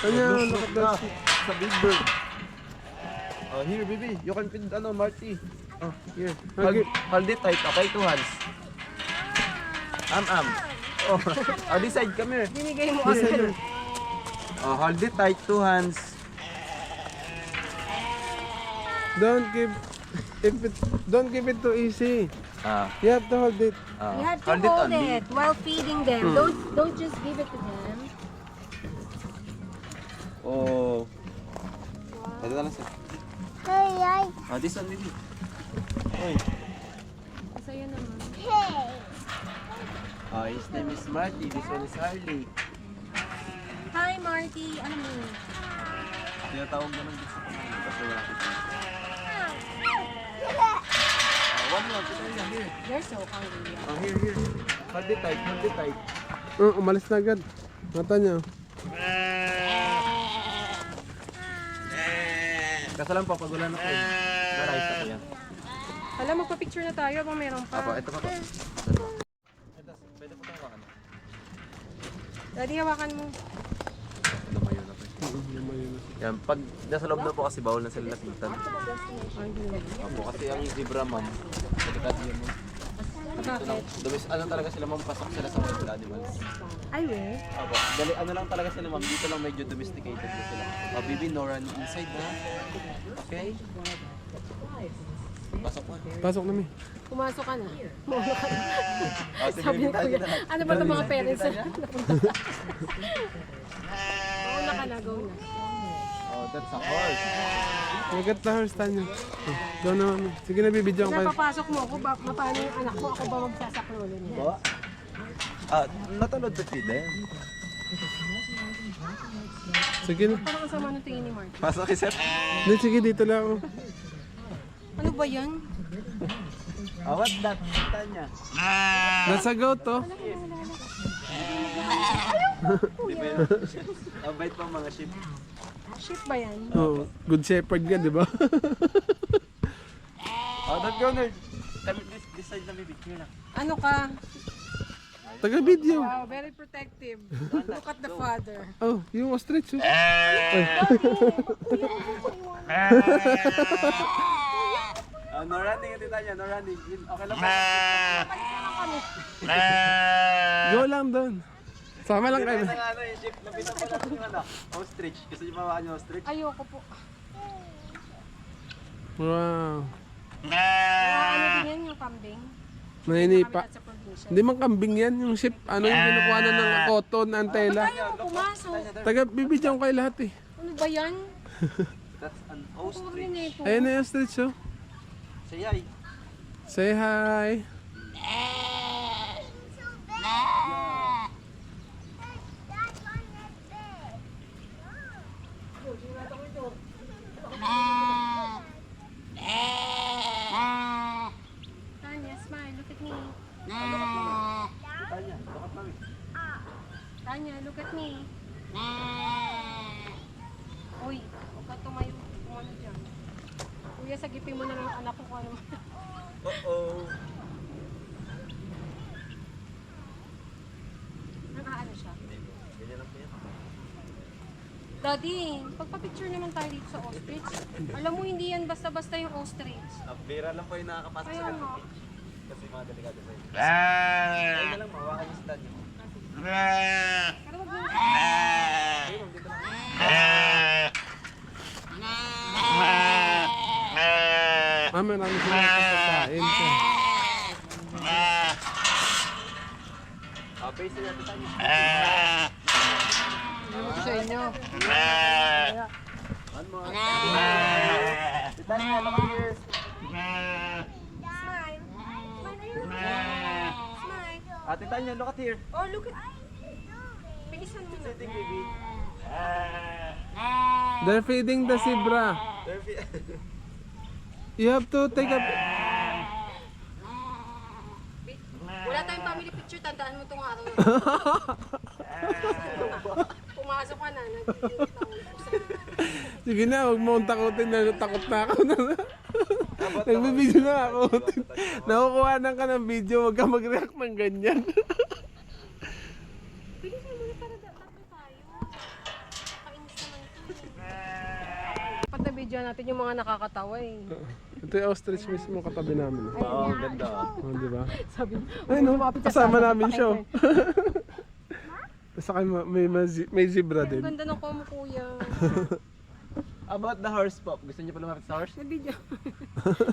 A: Tanya, look at that.
D: Sa big bird. Oh, here, baby. You can feed, Marty. Oh, here.
A: Okay.
D: Hold it tight, okay? 2 hands. Oh, this side, come here.
C: Binigay mo
A: This
C: agad.
A: side.
D: Oh, hold it tight, 2 hands.
A: Don't give it too easy.
D: Ah,
A: You have to hold it.
C: You have to hold it while feeding them. Don't just give it to them.
D: Oh. Ito na lang sir.
B: Hey, I,
D: This one, baby. Oy.
C: Sa'yo naman.
B: hey.
D: His name is Marty. This one is Harley.
C: Hi, Marty. Ano mo?
D: Tinatawag mo ng gusto ko ngayon kasi wala ko siya. One more. Ito na, here.
C: They're so hungry.
D: Oh, here. Hold it tight, hold it tight.
A: Umalis na agad. Mata niya.
D: Kaso lang papagulan ako. Narais ako yan.
C: Hala, magpa-picture na tayo habang meron pa.
D: Ito pa po. Ito, pwede po tawakan.
C: Daddy, hawakan mo.
D: Lumayo na po. Yan, pag nasa loob na po kasi bawal na sila lapitan. Opo, kasi ang zebra ma'am, delikado yun mo.
C: Bakit?
D: Ano talaga sila ma'am, pasok sila sa wild animals.
C: Ay, we.
D: Opo, ano lang talaga sila ma'am, dito lang medyo domesticated na sila. Baby, no run inside na. Okay? Pasok mo.
A: Pasok namin.
C: Pumasok ka na. Muna ka na.
D: Sige,
C: Sabi ni
D: tayo
C: Kuya,
D: na.
C: ano ba itong mga parents na Mauna ka na, go na.
D: Oh, that's a horse.
A: Look at the horse, Tanya. Doon naman. Sige na, bibidyo ko kayo.
C: Napapasok mo ako, paano yung anak mo? Ako ba magsasaklolo niya?
D: Ba? Not allowed to feed them.
A: Sige na.
C: Parang kasama ng tingin ni Mark.
D: Pasok, sir.
A: Hindi, sige, dito lang ako.
C: Ano ba yan?
D: Oh, what's that? Tanya.
A: That's a goat to.
D: Ang bait pa mga sheep.
C: Sheep ba yan?
A: Oh, good shepherd ka, di ba?
D: Oh, don't go nerd. This side na baby. Here na.
C: Ano ka?
A: Taga-video.
C: Wow, very protective. Look at the father.
A: Oh, yung ostrich. Oh.
D: No running, Tanya. No running. Okay lang po.
A: Go lang doon. Sama lang kayo.
D: Yung ano, yung sheep. Lapitan po natin yung ano. Ostrich. Gusto niyo mawakan yung ostrich?
C: Ayoko po.
A: Wow.
C: Ano din yan yung kambing?
A: Naninipa.
C: Kami sa probinsya.
A: Hindi man kambing yan. Yung sheep, ano yung kinukuha na ng cotton, ng tela.
C: Ayaw ko pumasok.
A: Taga-bibidyan ko kayo lahat eh.
C: Ano ba yan?
D: That's an
C: Pobre
D: ostrich.
C: nito.
A: Ayun na yung ostrich oh.
D: Say hi.
A: Say hi.
C: Tanya, smile. Look at me.
D: Tanya, look at me.
C: Tanya, look at me. Uy, huwag ka tumayo. Kung ano dyan. Kuya, sagipin mo na lang ang anak ko kung ano.
D: Uh-oh.
C: Nakaano siya.
D: Ganyan lang po yan.
C: Daddy, pagpa-picture naman tayo dito sa ostrich. Alam mo, hindi yan basta-basta yung ostrich.
D: Bira lang po yung nakakapasok sa
C: Kaya
D: ganito.
C: nga.
D: Kasi mga delikado sa inyo. Ayun na lang, mawakan niyo si Tanya.
C: Pero wag mo.
D: Ayun, dito lang.
A: Mami, marami sila pagkain.
D: Face na natin Tanya.
C: Ano ko sa inyo?
D: One more. Si Tanya, look here.
C: Smile. Smile, ayun. Smile.
D: Ate Tanya, look at here.
C: Oh, look at... Bilisan mo na.
D: Sitting baby.
A: They're feeding the zebra. You have to take a...
C: Wala tayong family picture, tandaan mo itong araw. Pumasok ka na, nag-date ako.
A: Sige na, huwag mo akong takutin na takot na ako na. Nagbibideo na ako. Nakukuha na ka ng video, huwag ka mag-react ng ganyan.
C: Bilisan mo na para tatlo tayo. Kainis naman ito. Dapat na video natin yung mga nakakatawa eh.
A: Ito yung ostrich mismo katabi namin.
D: Oo, ang ganda.
A: Oh, di ba?
C: Sabi,
A: Ay no, kasama namin siya. Oh. Saka may zebra
C: ang
A: din.
C: ganda ng komo kuya.
D: About the horse pop. Gusto niyo pa lumapit sa horse?
C: May video.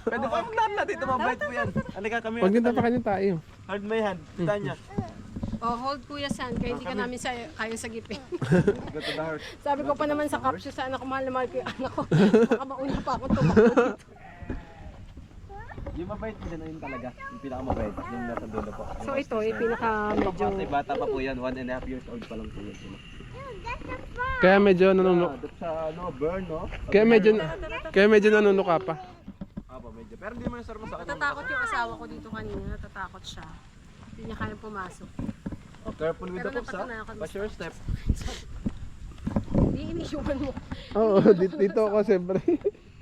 D: Pwede pa maglahat natin. Tumabait po yan. Halika kami.
A: Pag ganda pa kanya tayo.
D: Hard my hand. Tanya.
C: Oh, hold kuya San, kaya hindi ka namin kaya sagipin.
D: Go to the horse.
C: Sabi ko pa naman sa caption sa anak ko, mahal na mahal ko yung anak ko. Baka mauna pa akong tumakbo dito.
D: Yung mabait din yun talaga. Yung pinakamabait. Yung nasa dulo po.
C: So ito, yung pinaka medyo...
D: Kasi bata pa po yan. 1.5 years old pa lang po yan.
A: Kaya medyo nanuno.
D: That's sa ano, burn, no?
A: Kaya medyo nanunuka pa.
D: Apo, medyo. Pero hindi man sir masakit.
C: Natatakot yung asawa ko dito kanina, natatakot siya. Hindi niya kayang pumasok.
D: Oh, careful with
C: Pero
D: the pups, ha?
C: napatunayan ko
D: Watch your step.
C: Hindi iniiwan mo.
A: Oo, dito ako siyempre.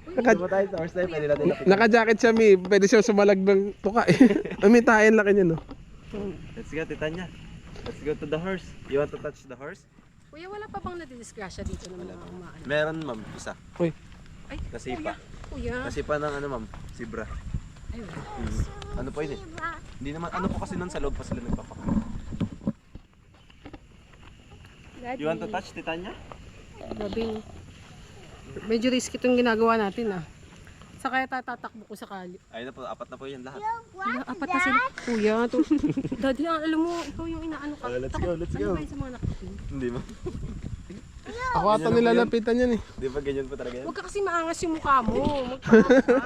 D: Dito ba tayo sa horse step? Pwede natin lapit.
A: Naka-jacket siya, Mi. Pwede siya sumalag ng tuka eh. Umitain laki niya, no?
D: Let's go, Titanya. Let's go to the horse. You want to touch the horse?
C: Kuya, wala pa bang nadidisgrasya dito ng mga umaan?
D: Meron, ma'am. Isa.
A: Uy,
C: Ay,
D: Nasipa.
C: kuya.
D: Nasipa ng ano, ma'am? Zebra.
C: Ay, wala.
D: Ano po yun eh? Hindi naman, ano po kasi nun sa loob pa sila nagpapakan.
C: Daddy.
D: You want to touch, Titanya?
C: Grabe. Medyo risky itong ginagawa natin ah. Sa kaya tatatakbo ko sakali.
D: Ayun na po, apat na po yan lahat.
C: Wala, apat na sila. Kuya, to. Daddy, alam mo, ikaw yung inaano ka.
D: Let's go, let's go.
C: Ano ba yun sa mga nakikin?
D: Hindi mo.
A: ako ata nilalapitan yan eh.
D: Di ba ganyan po talaga yan?
C: Huwag ka kasi maangas yung mukha mo. Magpakas ka.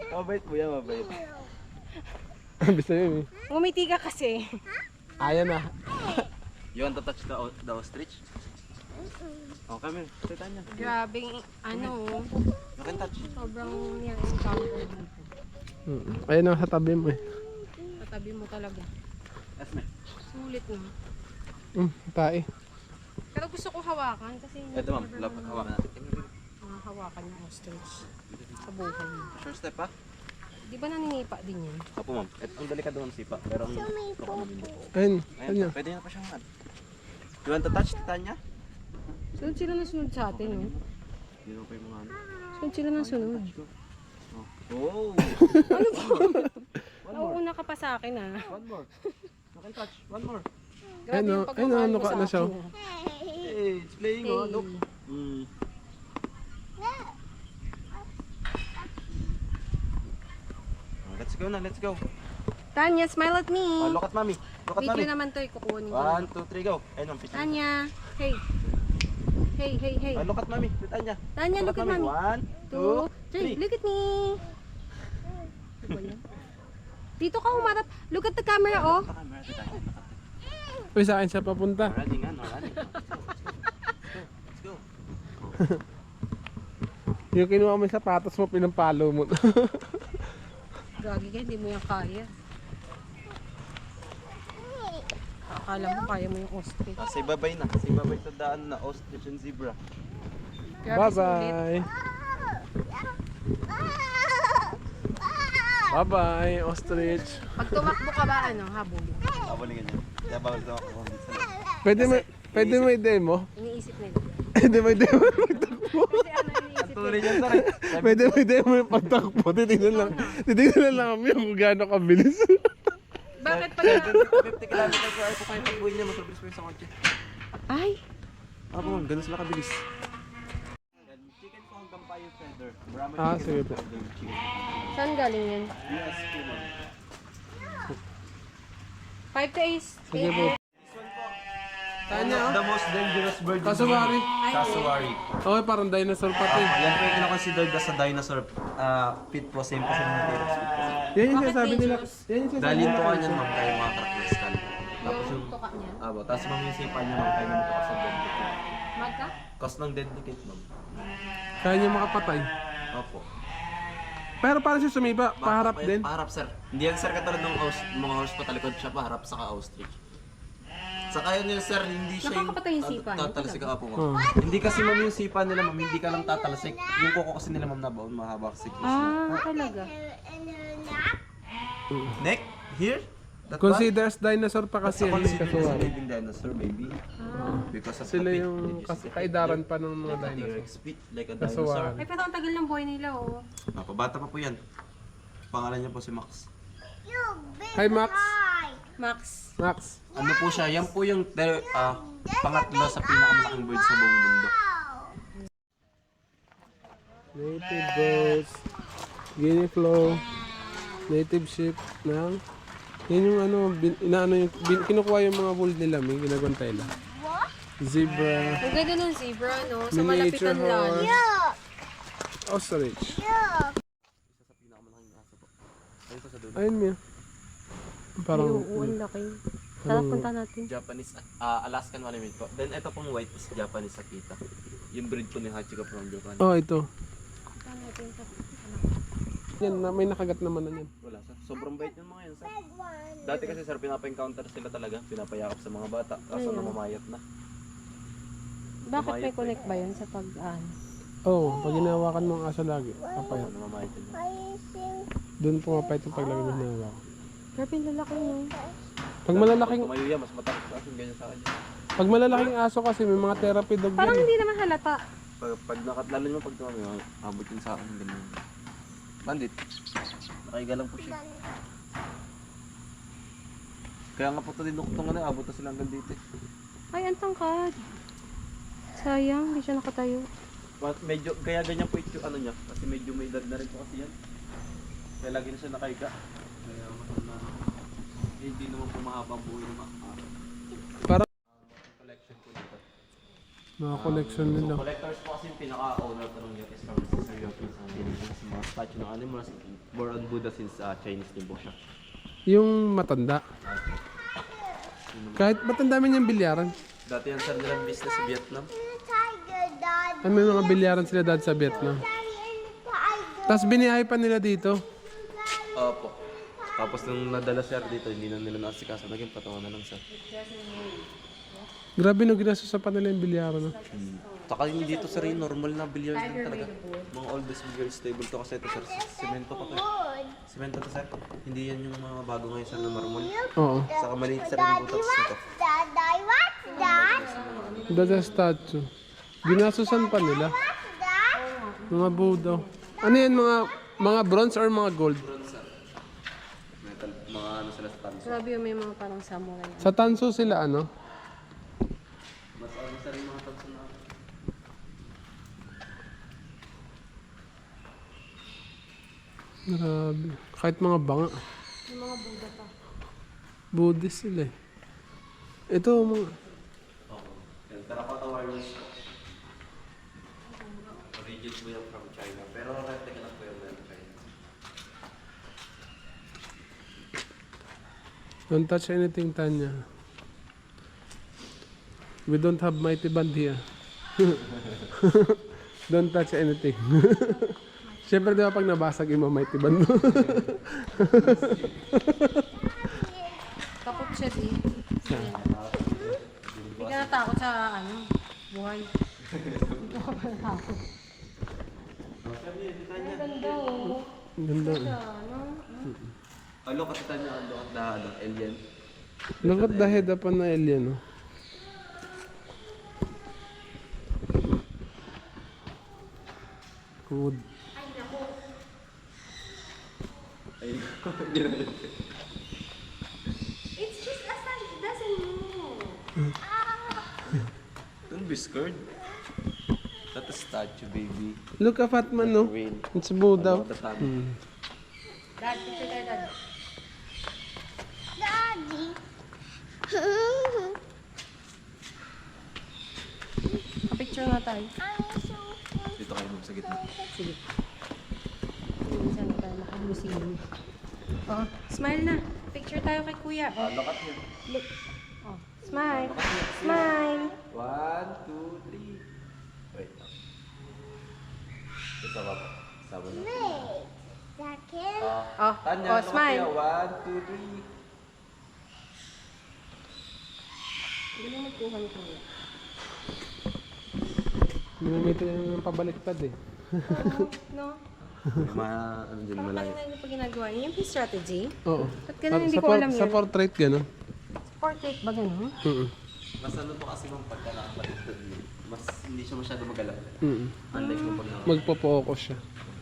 D: Mabait po yan, mabait.
A: Bisa yun eh.
C: Ngumiti ka kasi.
A: Ayan na.
D: You want to touch the ostrich? Oh, come here. Titanya.
C: Grabing, ano,
D: You can touch.
C: sobrang near encounter dito.
A: Ayun na, sa tabi mo eh.
C: Tatabi mo talaga.
D: Yes, ma'am.
C: Sulit na.
A: Tae.
C: Pero gusto ko hawakan kasi
D: Ito ma'am,
C: never
D: lapit
C: naman
D: hawakan natin.
C: hawakan yung ostrich sa buhay.
D: Sure step ha?
C: Di ba naninipa din yan?
D: Opo ma'am. Ito ang delikado ng sipa. Pero ang
A: Ayun,
D: Ayan,
A: kanya.
D: pwede na pa siyang ano. You want to touch Tanya?
C: Sunod sila ng sunod sa atin, no?
D: Hindi naman pa yung mga ano.
C: Sunod sila ng sunod.
D: Oh!
C: Nauuna ka pa sa akin, ah.
D: One more. Okay, touch. One more.
C: Grabe
A: Ayun,
C: yung
A: oh.
C: pagmamahal
A: Ayun,
C: mo
A: ano ka
C: sa
A: na siya,
C: akin,
A: oh.
C: ah.
D: Hey, it's playing oh.
C: Hey.
D: Look. Mm. Let's go na, let's go.
C: Tanya, smile at me.
D: Look at mommy. Look at
C: Video
D: mommy.
C: naman to, kukunin ko.
D: 1, 2, 3, go. Ayun ang picture.
C: Tanya, hey. Hey, hey, hey.
D: Look at mommy. Tanya.
C: Tanya, look at mommy.
D: 1,
C: 2,
D: 2, 3.
C: 3. Look at me. Ano ba yan? Dito ka humarap. Look at the camera, oh.
A: Uy, sa akin siya papunta.
D: Running ano, running. Let's go.
A: Yung kinuha mo yung sapatos mo, pinampalo mo.
C: Gagi ka, hindi mo yan kaya. Akala mo kaya mo yung ostrich.
D: Say bye-bye na. Say bye-bye sa daan na ostrich and zebra.
C: Grabe, sulit.
A: Bye-bye. Bye-bye, ostrich.
C: Pag tumakbo ka ba, ano, habulin.
D: Babalingan niya. Kaya bawal sa ako dito sa loob.
A: Pwede mo i-demo?
C: Iniisip nila.
A: Pwede mo i-demo yung pagtakbo.
C: Kasi ano iniisip
D: Tuloy
C: nila.
D: niyan, sorry.
A: Pwede mo i-demo yung pagtakbo. Titignan lang kami kung gaano kabilis.
C: Bakit pag...
D: 50 kilometers per hour po kayo pagbuhin niya. Mas mabilis po yung sa kotse.
C: Ay!
D: Ma'am, ganun sila kabilis. Chicken po hanggang pa yung feather. Brahma
A: Sige po.
D: chicken.
C: Saan galing yan?
D: Yes po, ma'am.
C: 5 days.
A: Sige po. Tanya,
D: The most dangerous bird.
A: Kasuwari.
D: Kasuwari.
A: Okay, parang dinosaur pati.
D: Yan po yung kinakonsider sa dinosaur. Fit po, same po sila ng T-Rex. Fit po.
A: Yan yung
C: Bakit
A: sinasabi nila.
C: dangerous?
A: Yan yung sinasabi
D: Dahil yung
A: nila.
D: tuka niyan, ma'am, kayo mga karakteristan. Tapos
C: Yung
D: yung...
C: tuka niya.
D: Tapos ma'am yung sipa niya, ma'am, kayo naman ito kasi deadly kit.
C: Magka?
D: Cause ng deadly kit, ma'am.
A: Kaya niya makapatay.
D: Opo.
A: Pero parang siya sumiba, paharap
D: Bakit?
A: din.
D: Paharap, sir. Hindi yan, sir, katulad ng mga horse patalikod siya, paharap sa ka-ostrich. Sa kaya nila, sir, hindi siya yung
C: Nakakapatay yung sipa niya,
D: tatalsik ka po, ma'am.
A: Oh.
D: Hindi kasi, ma'am, yung sipa nila, ma'am, hindi ka lang tatalsik. Yung kuko kasi nila, ma'am, nabaon, mahaba kasi.
C: Talaga.
D: Neck? Here? That
A: Consider as dinosaur pa kasi yan yung
D: considered as a
A: kasuwari.
D: living dinosaur, maybe. Because of
A: Sila
D: the feet.
A: yung
D: Did you see the
A: kaidaran
D: feet?
A: pa ng mga
D: Like a
A: dinosaur.
D: T-Rex feet, like a
A: Kasuwari.
D: dinosaur.
C: Ay, pero ang tagal ng buhay nila, oh.
D: Pabata pa po yan. Pangalan niya po si Max.
A: Hi, Max.
C: Max.
A: Max.
D: Ano po siya? Yan po yung pangatlo sa pinakamalaking bird sa buong mundo.
A: Native goats. Guinea flow. Native sheep ng... Yan yung ano, kinukuha yung mga wool nila, may ginagawang tela. Zebra.
C: Ang ganda ng zebra, no? Sa
A: Miniature
C: malapitan lang.
A: horse. Ostrich. Ayun mo. Parang...
C: Oo, ang laki. Tara, punta natin.
D: Japanese, Alaskan Malamute po. Then ito pong white is Japanese Akita. Yung breed po ni Hachiko from Japan.
A: Oh, ito.
C: Punta natin.
A: Yan, may nakagat naman na yan.
D: Wala sir. Sobrang bait yung mga yan sir. Dati kasi sir, pinapa-encounter sila talaga. Pinapayakap sa mga bata. Kaso namamayat na.
C: Bakit may connect ba yun sa pag-ano?
A: Oo, pag hinahawakan mo ang aso lagi, papaya.
D: Namamayat yun.
A: Doon pumapayat yung paglagay mo hinahawakan.
C: Grabe, ang lalaki, no?
A: Pag malalaking,
D: Tumayo yan, mas matakot sa akin. Ganyan sa kanya.
A: pag malalaking aso kasi may mga therapy dog
C: Parang
A: yan.
C: hindi naman halata.
D: Pag lalo mo pag tumayo, abot yun sa akin. Ganyan. Bandit. Nakaiga lang po siya. Kaya nga po ito dinuktungan na, abot na sila hanggang dito.
C: Ay, ang tangkad. Sayang, hindi siya nakatayo.
D: Medyo, kaya ganyan po yung ano niya. Kasi medyo may edad na rin po kasi yan. Kaya lagi na siya nakaiga. Kaya matanda na. Hindi naman po mahaba ang buhay naman.
A: Parang
D: Collection po dito.
A: mga collection nila.
D: So, collectors po kasi yung pinaka-owner po ng is from Sir Yoki sa mga statue ng animals. More on Buddha since Chinese din po siya.
A: Yung matanda. Kahit matanda man yung bilyaran.
D: Dati yan sir nilang business sa Vietnam.
A: Ay, may mga bilyaran sila dati sa Vietnam. Tapos biniyahe pa nila dito.
D: Opo. Tapos nung nadala sir dito, hindi na nila nasikaso. Naging patungan na lang sir.
A: Grabe no, ginasusan pa nila yung bilyaro, no?
D: Saka yung dito sir, yung normal na billiards din talaga. Mga oldest billiards table to kasi ito sir, semento pa to. Semento to sir. Hindi yan yung mga bago ngayon sir na normal.
A: Oo.
D: Saka maliit sir yung butas nito.
B: Daddy, what's that?
A: That's a statue. Ginasusan pa nila.
B: What's that?
A: Mga Buddha. Ano yan, mga bronze or mga gold?
D: Metal, mga ano sila sa tanso.
C: Grabe yung may mga parang samurai.
A: Sa Tanso sila, ano?
D: Mas ano sir yung mga tanso na.
A: Grabe. Kahit mga banga.
C: Yung mga Buddha pa.
A: Buddhist sila eh. Ito, mga...
D: Yan, terracotta warriors po. Origin po yan from China. Pero replica na po yung meron China.
A: Don't touch anything, Tanya. We don't have mighty band here. Don't touch anything. Siyempre, di ba pag nabasag yung mighty band mo?
C: Takot siya di. Hindi ka natakot sa buhay. Dito ka pa natakot. Ang ganda oh.
A: Ganda.
C: Ano?
D: Look at Tanya, look at the alien.
A: Look at the head up on the alien, no? Good.
C: It's just a sun. It doesn't move.
D: Don't be scared. That's a statue, baby.
A: Look at Fatman, no?
D: Rain.
A: It's Buddha.
D: The time.
C: Dad, picture tayo, Dad.
B: Daddy.
C: Picture nga tayo.
D: Dito kayo sa gitna.
C: Sige. Minsan na tayo makabusin. Oh, smile na. Picture tayo kay Kuya. Oh,
D: Look at him.
C: look. Oh, smile. Smile.
D: 1, 2, 3. Wait. Ito ba po? Sabi na.
B: Second.
C: Oh,
D: Tanya,
C: oh,
D: look at
C: smile.
D: here. 1, 2, 3.
C: Hindi mo magkuha ni Kuya.
A: Hindi mo ito yung pabaliktad eh.
C: No?
D: May mga ano dyan
C: Parang
D: malayo.
C: kanina yung pag ginagawa niya. Yung strategy.
A: Oo.
C: Ba't ganun hindi ko alam
A: Sa
C: yun?
A: portrait, gano'n?
C: Portrait ba ganun?
D: Mas ano to kasi mong pagka nakapaliktad mo. Mas hindi siya masyado magalaw. Unlike yung pag nakapaliktad.
A: Magpo-focus siya.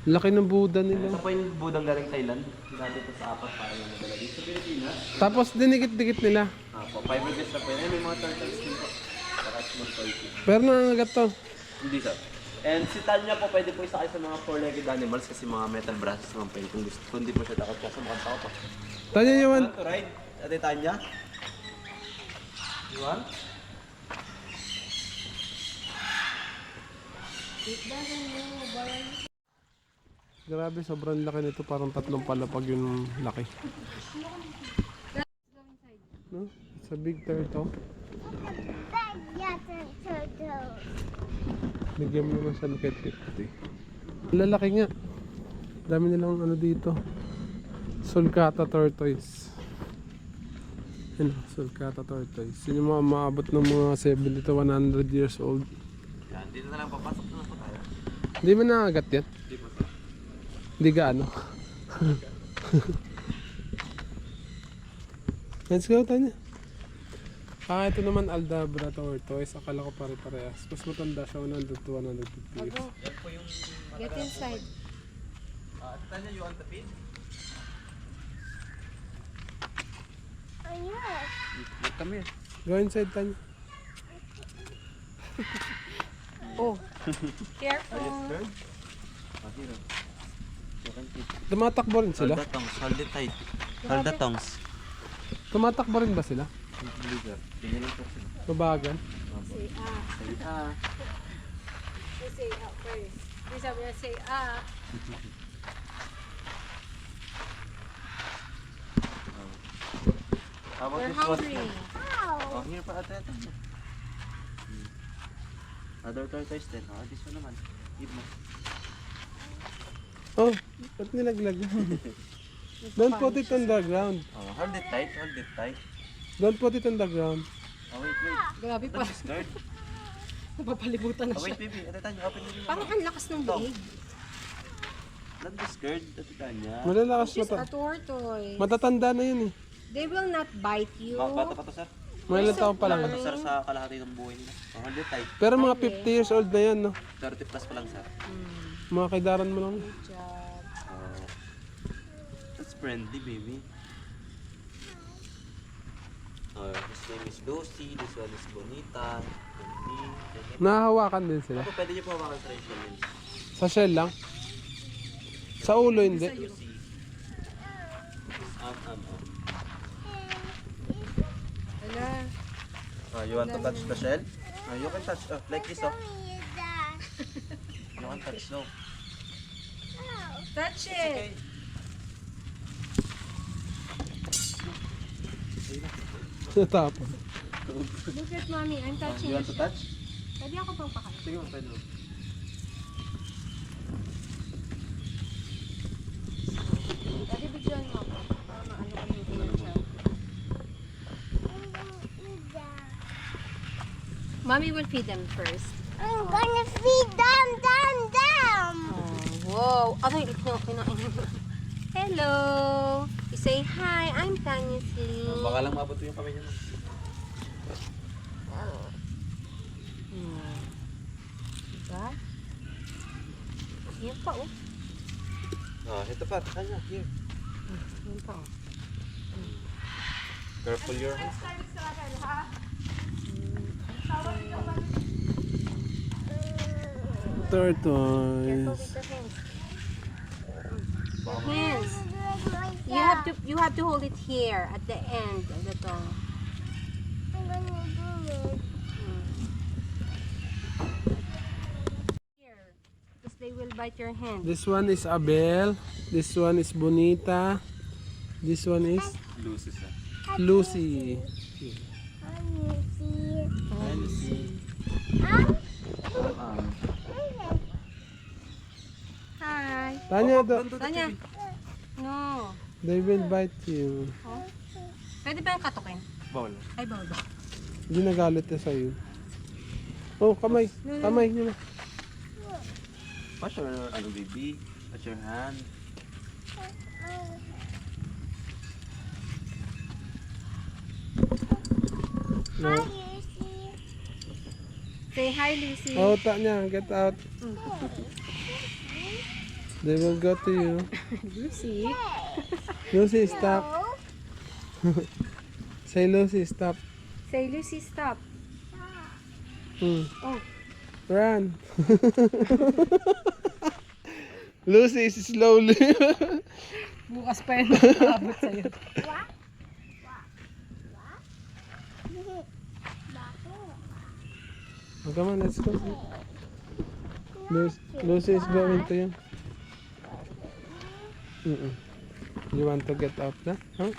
A: Laki ng Buddha nila.
D: Ito po yung budang galing Thailand. Dati po sa apat para lang madala dito sa Pilipinas.
A: Tapos dinikit-dikit nila.
D: Po, 5 rupees na po yun. May mga turtles din po. Saka small turkey.
A: Pero nangangagat to.
D: Hindi sir. And si Tanya po pwede po isakay sa mga 4-legged animals kasi mga metal brushes naman po yun. Kung gusto, kung di po siya takot kasi makanta ko po.
A: Tanya you want?
D: Want to ride? Ate Tanya? You want?
A: Grabe, sobrang laki nito. Parang 3 palapag yung laki. No? It's a big turtle.
B: Yes, turtle.
A: Bigyan mo naman siya ng kit-kit. Lalaki nga. Dami nilang ano dito. Sulcata tortoise. Ano, sulcata tortoise. Yun yung mga maabot ng mga 70 to 100 years old.
D: Yan, dito na lang papasok na po tayo.
A: Hindi mo nakagat yan?
D: Hindi po sir.
A: Hindi gaano. Let's go, Tanya. Ito naman Aldabra tortoise. Akala ko pare-parehas. Mas matanda siya, 100 to 150 years.
C: Go.
D: Yan po yung...
C: Get inside.
D: Ate Tanya, you want the feed?
B: Oh, yes.
D: Come here.
A: Go inside, Tanya.
C: Oh. Careful.
D: Here. You can feed.
A: Tumatakbo rin sila?
D: Hold the tongs. Hold it tight. Hold the tongs.
A: Tumatakbo rin ba sila?
D: Hindi sir. Tingnan lang po sila.
A: Babagan?
C: Say ah. You say ah first. Yung sabi niya say ah.
D: How about
C: We're
D: this one?
C: hungry.
D: Oh, here pa ate. Other tortoise din. Oh, this one naman. Give mo.
A: Oh, ba't nilaglag? Don't put it on the ground.
D: Oh, hold it tight, hold it tight.
A: Don't put it on the ground.
D: Oh, wait, wait.
C: Grabe pa.
D: Don't be scared.
C: Napapalibutan na
D: Oh,
C: siya.
D: wait, baby. Ate Tanya, open it.
C: Parang ang lakas ng leeg.
D: Don't be scared, Ate Tanya.
A: Malalakas
C: She's
A: mata.
C: a tortoise.
A: Matatanda na yun eh.
C: They will not bite you.
D: Bata pa to, sir.
A: Mga ilang taon pa lang.
D: Bata, sir, sa kalahati ng buhay nila. Oh, hold it tight.
A: Pero mga 50 years old na yan, no?
D: 30 plus pa lang, sir.
A: Mga kaidaran mo lang.
C: Good job.
D: Oh. That's friendly, baby. Oh, his name is Lucy. This one is Bonita. Friendly.
A: Nahahawakan din sila.
D: Ako, pwede niyo po hawakan sa ratio yun.
A: Sa shell lang. Sa ulo hindi.
D: Lucy.
C: Ala.
D: You want to touch the shell? You can touch. Like this, oh.
B: Mommy, is that?
D: You can touch, no?
C: Touch
D: Okay.
C: it.
A: Natapon.
C: Look at mommy. I'm touching
D: You want to
C: the shell.
D: touch?
C: Pwede ako pang pakain.
D: Sige mo, pwede mo.
C: Pwede bigyan mo ako. Para maano ko yung inner child. Mommy will feed them first.
B: I'm gonna feed them.
C: Oh, wow. Aray, kinain. Hello. You say hi. I'm Tanya Slim.
D: Baka lang maabot yung kamay niya.
C: Diba? Yan pa, oh.
D: Ito pa, Tanya, here.
C: Yan pa, oh.
D: Careful your hands.
C: Careful
A: Tortoise.
C: with the hands. The hands.
B: I'm
C: You have to hold it here at the end of the tongue.
B: gonna do it.
C: Here. Because they will bite your hand.
A: This one is Abel. This one is Bonita. This one is
D: Lucy, sir.
A: Lucy.
D: Lucy.
C: Hi.
A: Tanya,
C: Tanya. No.
A: they will bite you.
C: Pwede ba yung katukin?
D: Bawal.
C: Ay, bawal ba?
A: Hindi nagalit na sa'yo. Oh, kamay. Kamay nyo na.
D: Watch your, baby. Watch your hand.
A: No.
C: Say hi, Lucy.
A: Oh, Tanya, get out. They will go to you.
C: Lucy.
A: Lucy, stop. Say, Lucy, stop.
C: Say, Lucy, stop. Oh.
A: Run. Lucy is slowly.
C: Bukas pa yun nakakabot sa'yo.
A: Oh, come on, let's go. Lucy is going to you. You want to get out na? Huh?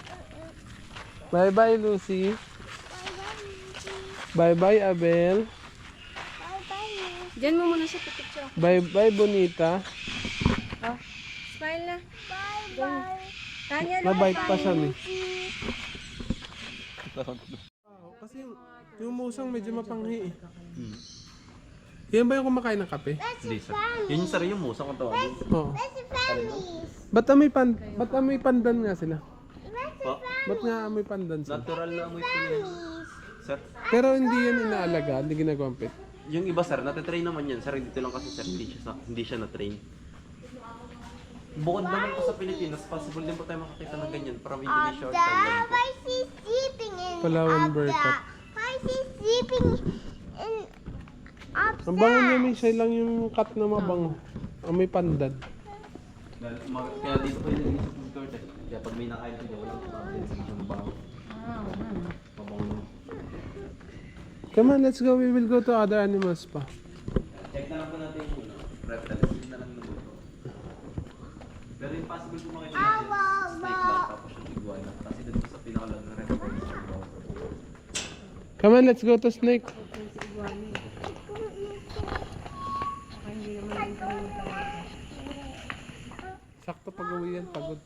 A: Bye-bye, Lucy. Bye-bye, Abel.
C: Diyan mo muna siya pipicture.
A: Bye-bye, Bonita.
C: Oh. Smile na. Tanya,
A: Mabait pa siya, eh. Kasi yung musang medyo mapanghi eh. Yan ba yung kumakain ng kape?
D: Hindi, sir. Yun yung sir, yung musa kung tawagin.
A: Oo.
B: That's the families.
A: Ba't amoy pandan nga sila?
D: Po?
A: Ba't nga amoy pandan sila?
D: Natural na amoy po nila. Sir,
A: Pero hindi yan inaalaga, hindi ginagawang pet.
D: yung iba sir, natitrain naman yan. Sir, dito lang kasi sir, hindi siya na-train. Bukod naman po sa Pilipinas, possible din po tayo makakita ng ganyan. From Indonesia or Thailand po.
B: Why is he sleeping in
A: Palawan Berkat.
B: Why is he sleeping in upstairs?
A: Ang bango niya, may siya lang yung cut na mabango. Amoy pandan.
D: Kaya dito po yung sa food court eh. Kaya pag may nakain ko dyan, walang problem sa mga mabango. Mabango.
A: Come on, let's go. We will go to other animals pa.
D: Check na lang po natin yung reptiles. Hindi na lang yung luto. Pero yung possible po makita natin, snake lang tapos yung iguana. Kasi dito sa pinakalang reptiles.
A: Come on, let's go to snake. Sakto pag uwi yan, pagod.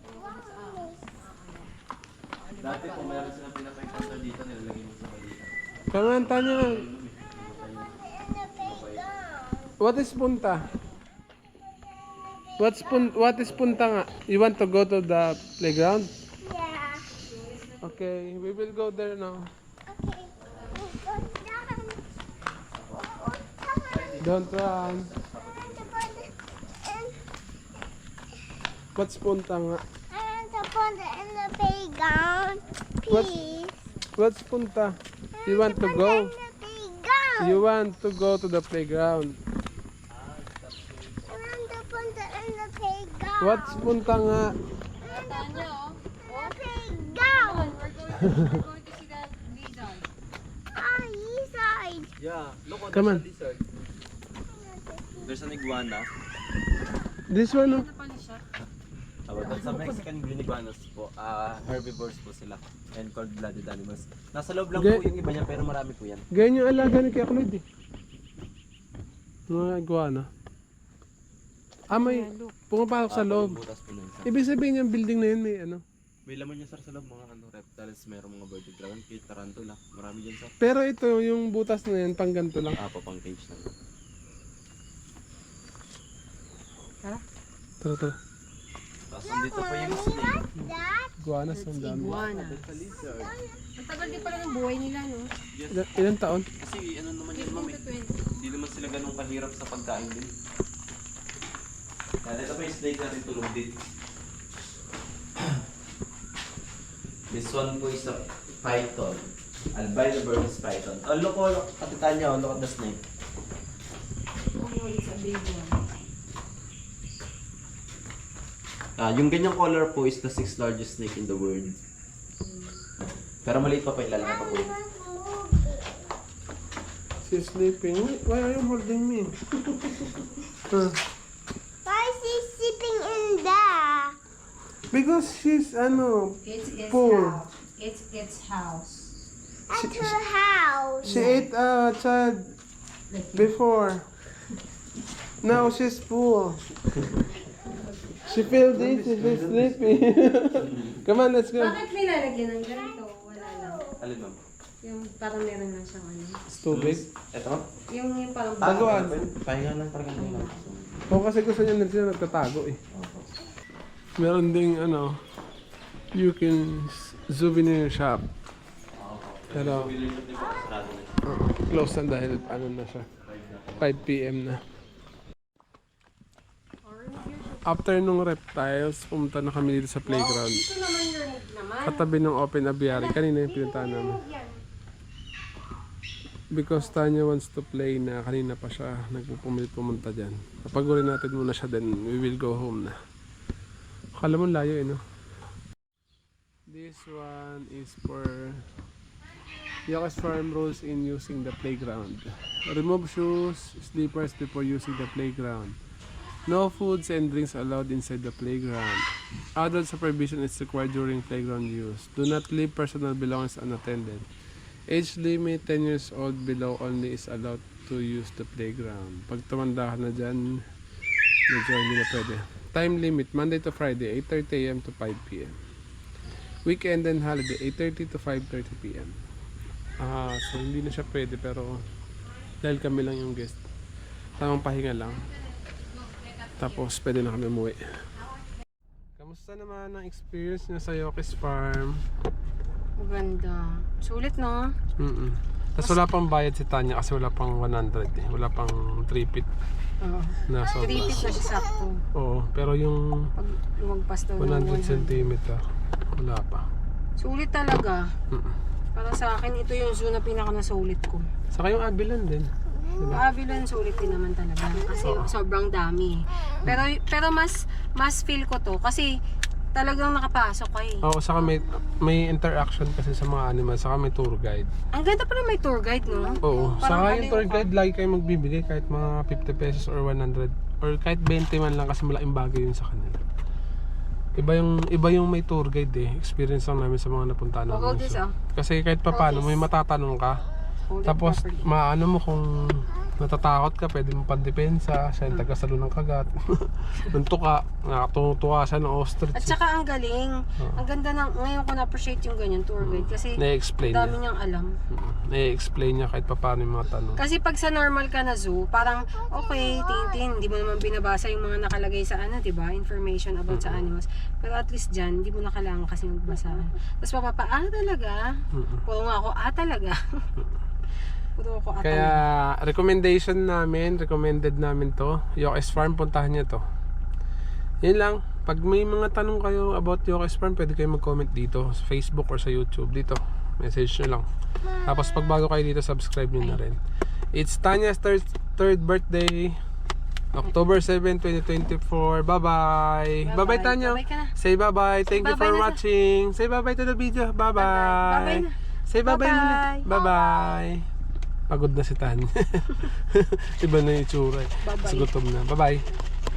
D: Dati po meron silang pinaka-encounter dito, nilalagay mo sa balita.
A: Kamanta niya. What is punta? What is punta nga? You want to go to the playground?
B: Yeah.
A: Okay, we will go there now.
B: Okay.
A: Don't run. What's punta nga?
B: I want to put it in the playground. Please.
A: What's punta? You want to
B: In
A: go?
B: the playground.
A: You want to go to the playground.
B: I want to put it in the playground.
A: What's punta nga?
C: Tanya, oh.
B: In the playground.
C: We're going to see that lizard.
B: Ah, inside.
D: Yeah, look at
A: Come on.
D: lizard. There's an iguana.
A: This one, oh.
C: Ano pala siya?
D: That's sa Mexican green iguanas po. Herbivores po sila. And cold-blooded animals. Nasa loob lang
A: Okay.
D: po yung iba niya pero marami po yan.
A: Ganyan yung alaga ni Kuya Claude eh. Mga iguana. May pumapasok sa loob.
D: Butas po nun.
A: Ibig sabihin yung building na yun may ano.
D: May laman niya sir sa loob, mga reptiles, merong mga bird ground, kay tarantula. Marami dyan sir.
A: Pero ito yung butas na yan pang ganito lang.
D: Pang cage na.
A: Tara, tara.
D: Tapos andito po yung snake.
B: That.
A: Iguanas ang dami.
C: Iguana.
D: That's a lizard.
C: Ang tagal din pala ng buhay nila, no?
A: Ilan taon?
D: Kasi ano naman yun
C: 15
D: mami,
C: to 20.
D: hindi naman sila ganun kahirap sa pagkain din. Kaya ito pa yung snake natin tulog din. This one po is a python. Albino Burmese python. Oh look, kapitan niya, look at the snake.
C: Oh, it's a big one.
D: Yung ganyang color po is the 6th largest snake in the world. Pero maliit pa yung lalaki pa po.
A: She's sleeping. Why are you holding me?
B: Why is he sleeping in there?
A: Because she's ano,
C: It's
A: Poor.
C: house. It's house.
B: At her house.
A: she ate a child before. Now she's full. She feel this, she's sleeping. Come on, let's go.
C: Bakit nilalagyan ng ganito? Wala lang.
D: Alin ma'am?
C: Yung parang meron lang siyang ano.
A: It's too big.
D: Ito?
C: Yung parang
A: Taguan.
D: Pahinga lang parang ganun lang.
A: O kasi gusto niya na sila nagtatago eh. Meron ding ano, you can souvenir shop. Pero close na dahil ano na siya. 5 PM na. After nung reptiles, pumunta na kami dito sa playground.
C: Ito naman yung naman.
A: Katabi ng open aviary. Kanina yung pinuntahan namin. Because Tanya wants to play na kanina pa siya nagpupumilit pumunta dyan. Papagurin natin muna siya then we will go home na. Akala mo layo eh no? This one is for Yoka's Farm rules in using the playground. Remove shoes, slippers before using the playground. No foods and drinks allowed inside the playground. Adult supervision is required during playground use. Do not leave personal belongings unattended. Age limit 10 years old below only is allowed to use the playground. Pag tumanda ka na dyan, medyo hindi na pwede. Time limit, Monday to Friday, 8:30 AM to 5 PM. Weekend and holiday, 8:30 to 5:30 PM. So hindi na siya pwede pero dahil kami lang yung guest, tamang pahinga lang. Tapos pwede na kami umuwi. Kamusta naman ang experience niya sa Yoka's Farm?
C: Maganda. Sulit, no?
A: Tapos wala pang bayad si Tanya kasi wala pang 100 eh. Wala pang 3 feet
C: Oo.
A: na
C: 3
A: sobra.
C: feet na siya sakto.
A: Oo, pero yung
C: Pag lumagpas daw
A: 100 cm wala pa.
C: Sulit talaga.
A: Mm-mm.
C: Para sa akin, ito yung zoo na pinaka nasulit ko.
A: Saka yung Abilon din.
C: Avilon, sulit din naman talaga. Kasi sobrang dami. Pero mas feel ko to. Kasi talagang nakapasok ka eh.
A: Oo, saka may interaction kasi sa mga animals, saka may tour guide.
C: Ang ganda pala may tour guide, no?
A: Oo,
C: Parang
A: saka yung tour
C: aliw ka.
A: guide lagi kayo magbibigay kahit mga 50 pesos or 100 or kahit 20 man lang kasi malaking bagay yun sa kanila. Iba yung may tour guide eh. Experience lang namin sa mga napuntaan namin.
C: Hold this,
A: Kasi kahit pa paano may matatanong ka.
C: Hold it
A: Tapos,
C: properly.
A: maano mo kung natatakot ka, pwede mo pandepensa. Siya yung taga-salo ng kagat. Nung tuka, nakatutuwa siya ng ostrich.
C: At saka ang galing. Ang ganda ng, ngayon ko na-appreciate yung ganyan tour guide. Kasi
A: Na-explain
C: dami
A: niya.
C: niyang alam.
A: Na-explain niya kahit paano yung mga tanong.
C: Kasi pag sa normal ka na zoo, parang okay, tintin, hindi mo naman binabasa yung mga nakalagay sa ano, 'di ba? Information about sa animals. Pero at least diyan, hindi mo na kailangan kasi magbasa. Tapos talaga. Puro nga ako, talaga. Puro ako,
A: Kaya,
C: talaga.
A: recommended namin to. Yokes Farm, puntahan niyo to. Yun lang. Pag may mga tanong kayo about Yokes Farm, pwede kayo mag-comment dito sa Facebook or sa YouTube. Dito, message nyo lang. Tapos pag bago kayo dito, subscribe nyo na rin. It's Tanya's third birthday. October 7, 2024. Bye-bye. Bye-bye, Tanya.
C: Bye-bye ka na.
A: Say bye-bye. Thank you
C: Bye-bye
A: for
C: na sa-
A: watching. Say bye-bye to the video.
C: Bye-bye.
A: Bye-bye.
C: Bye-bye na.
A: Say bye-bye muna.
C: Bye-bye.
A: Bye-bye. Pagod na si Tanya. Iba na yung itsura.
C: Bye-bye.
A: Mas gutom na. Bye-bye.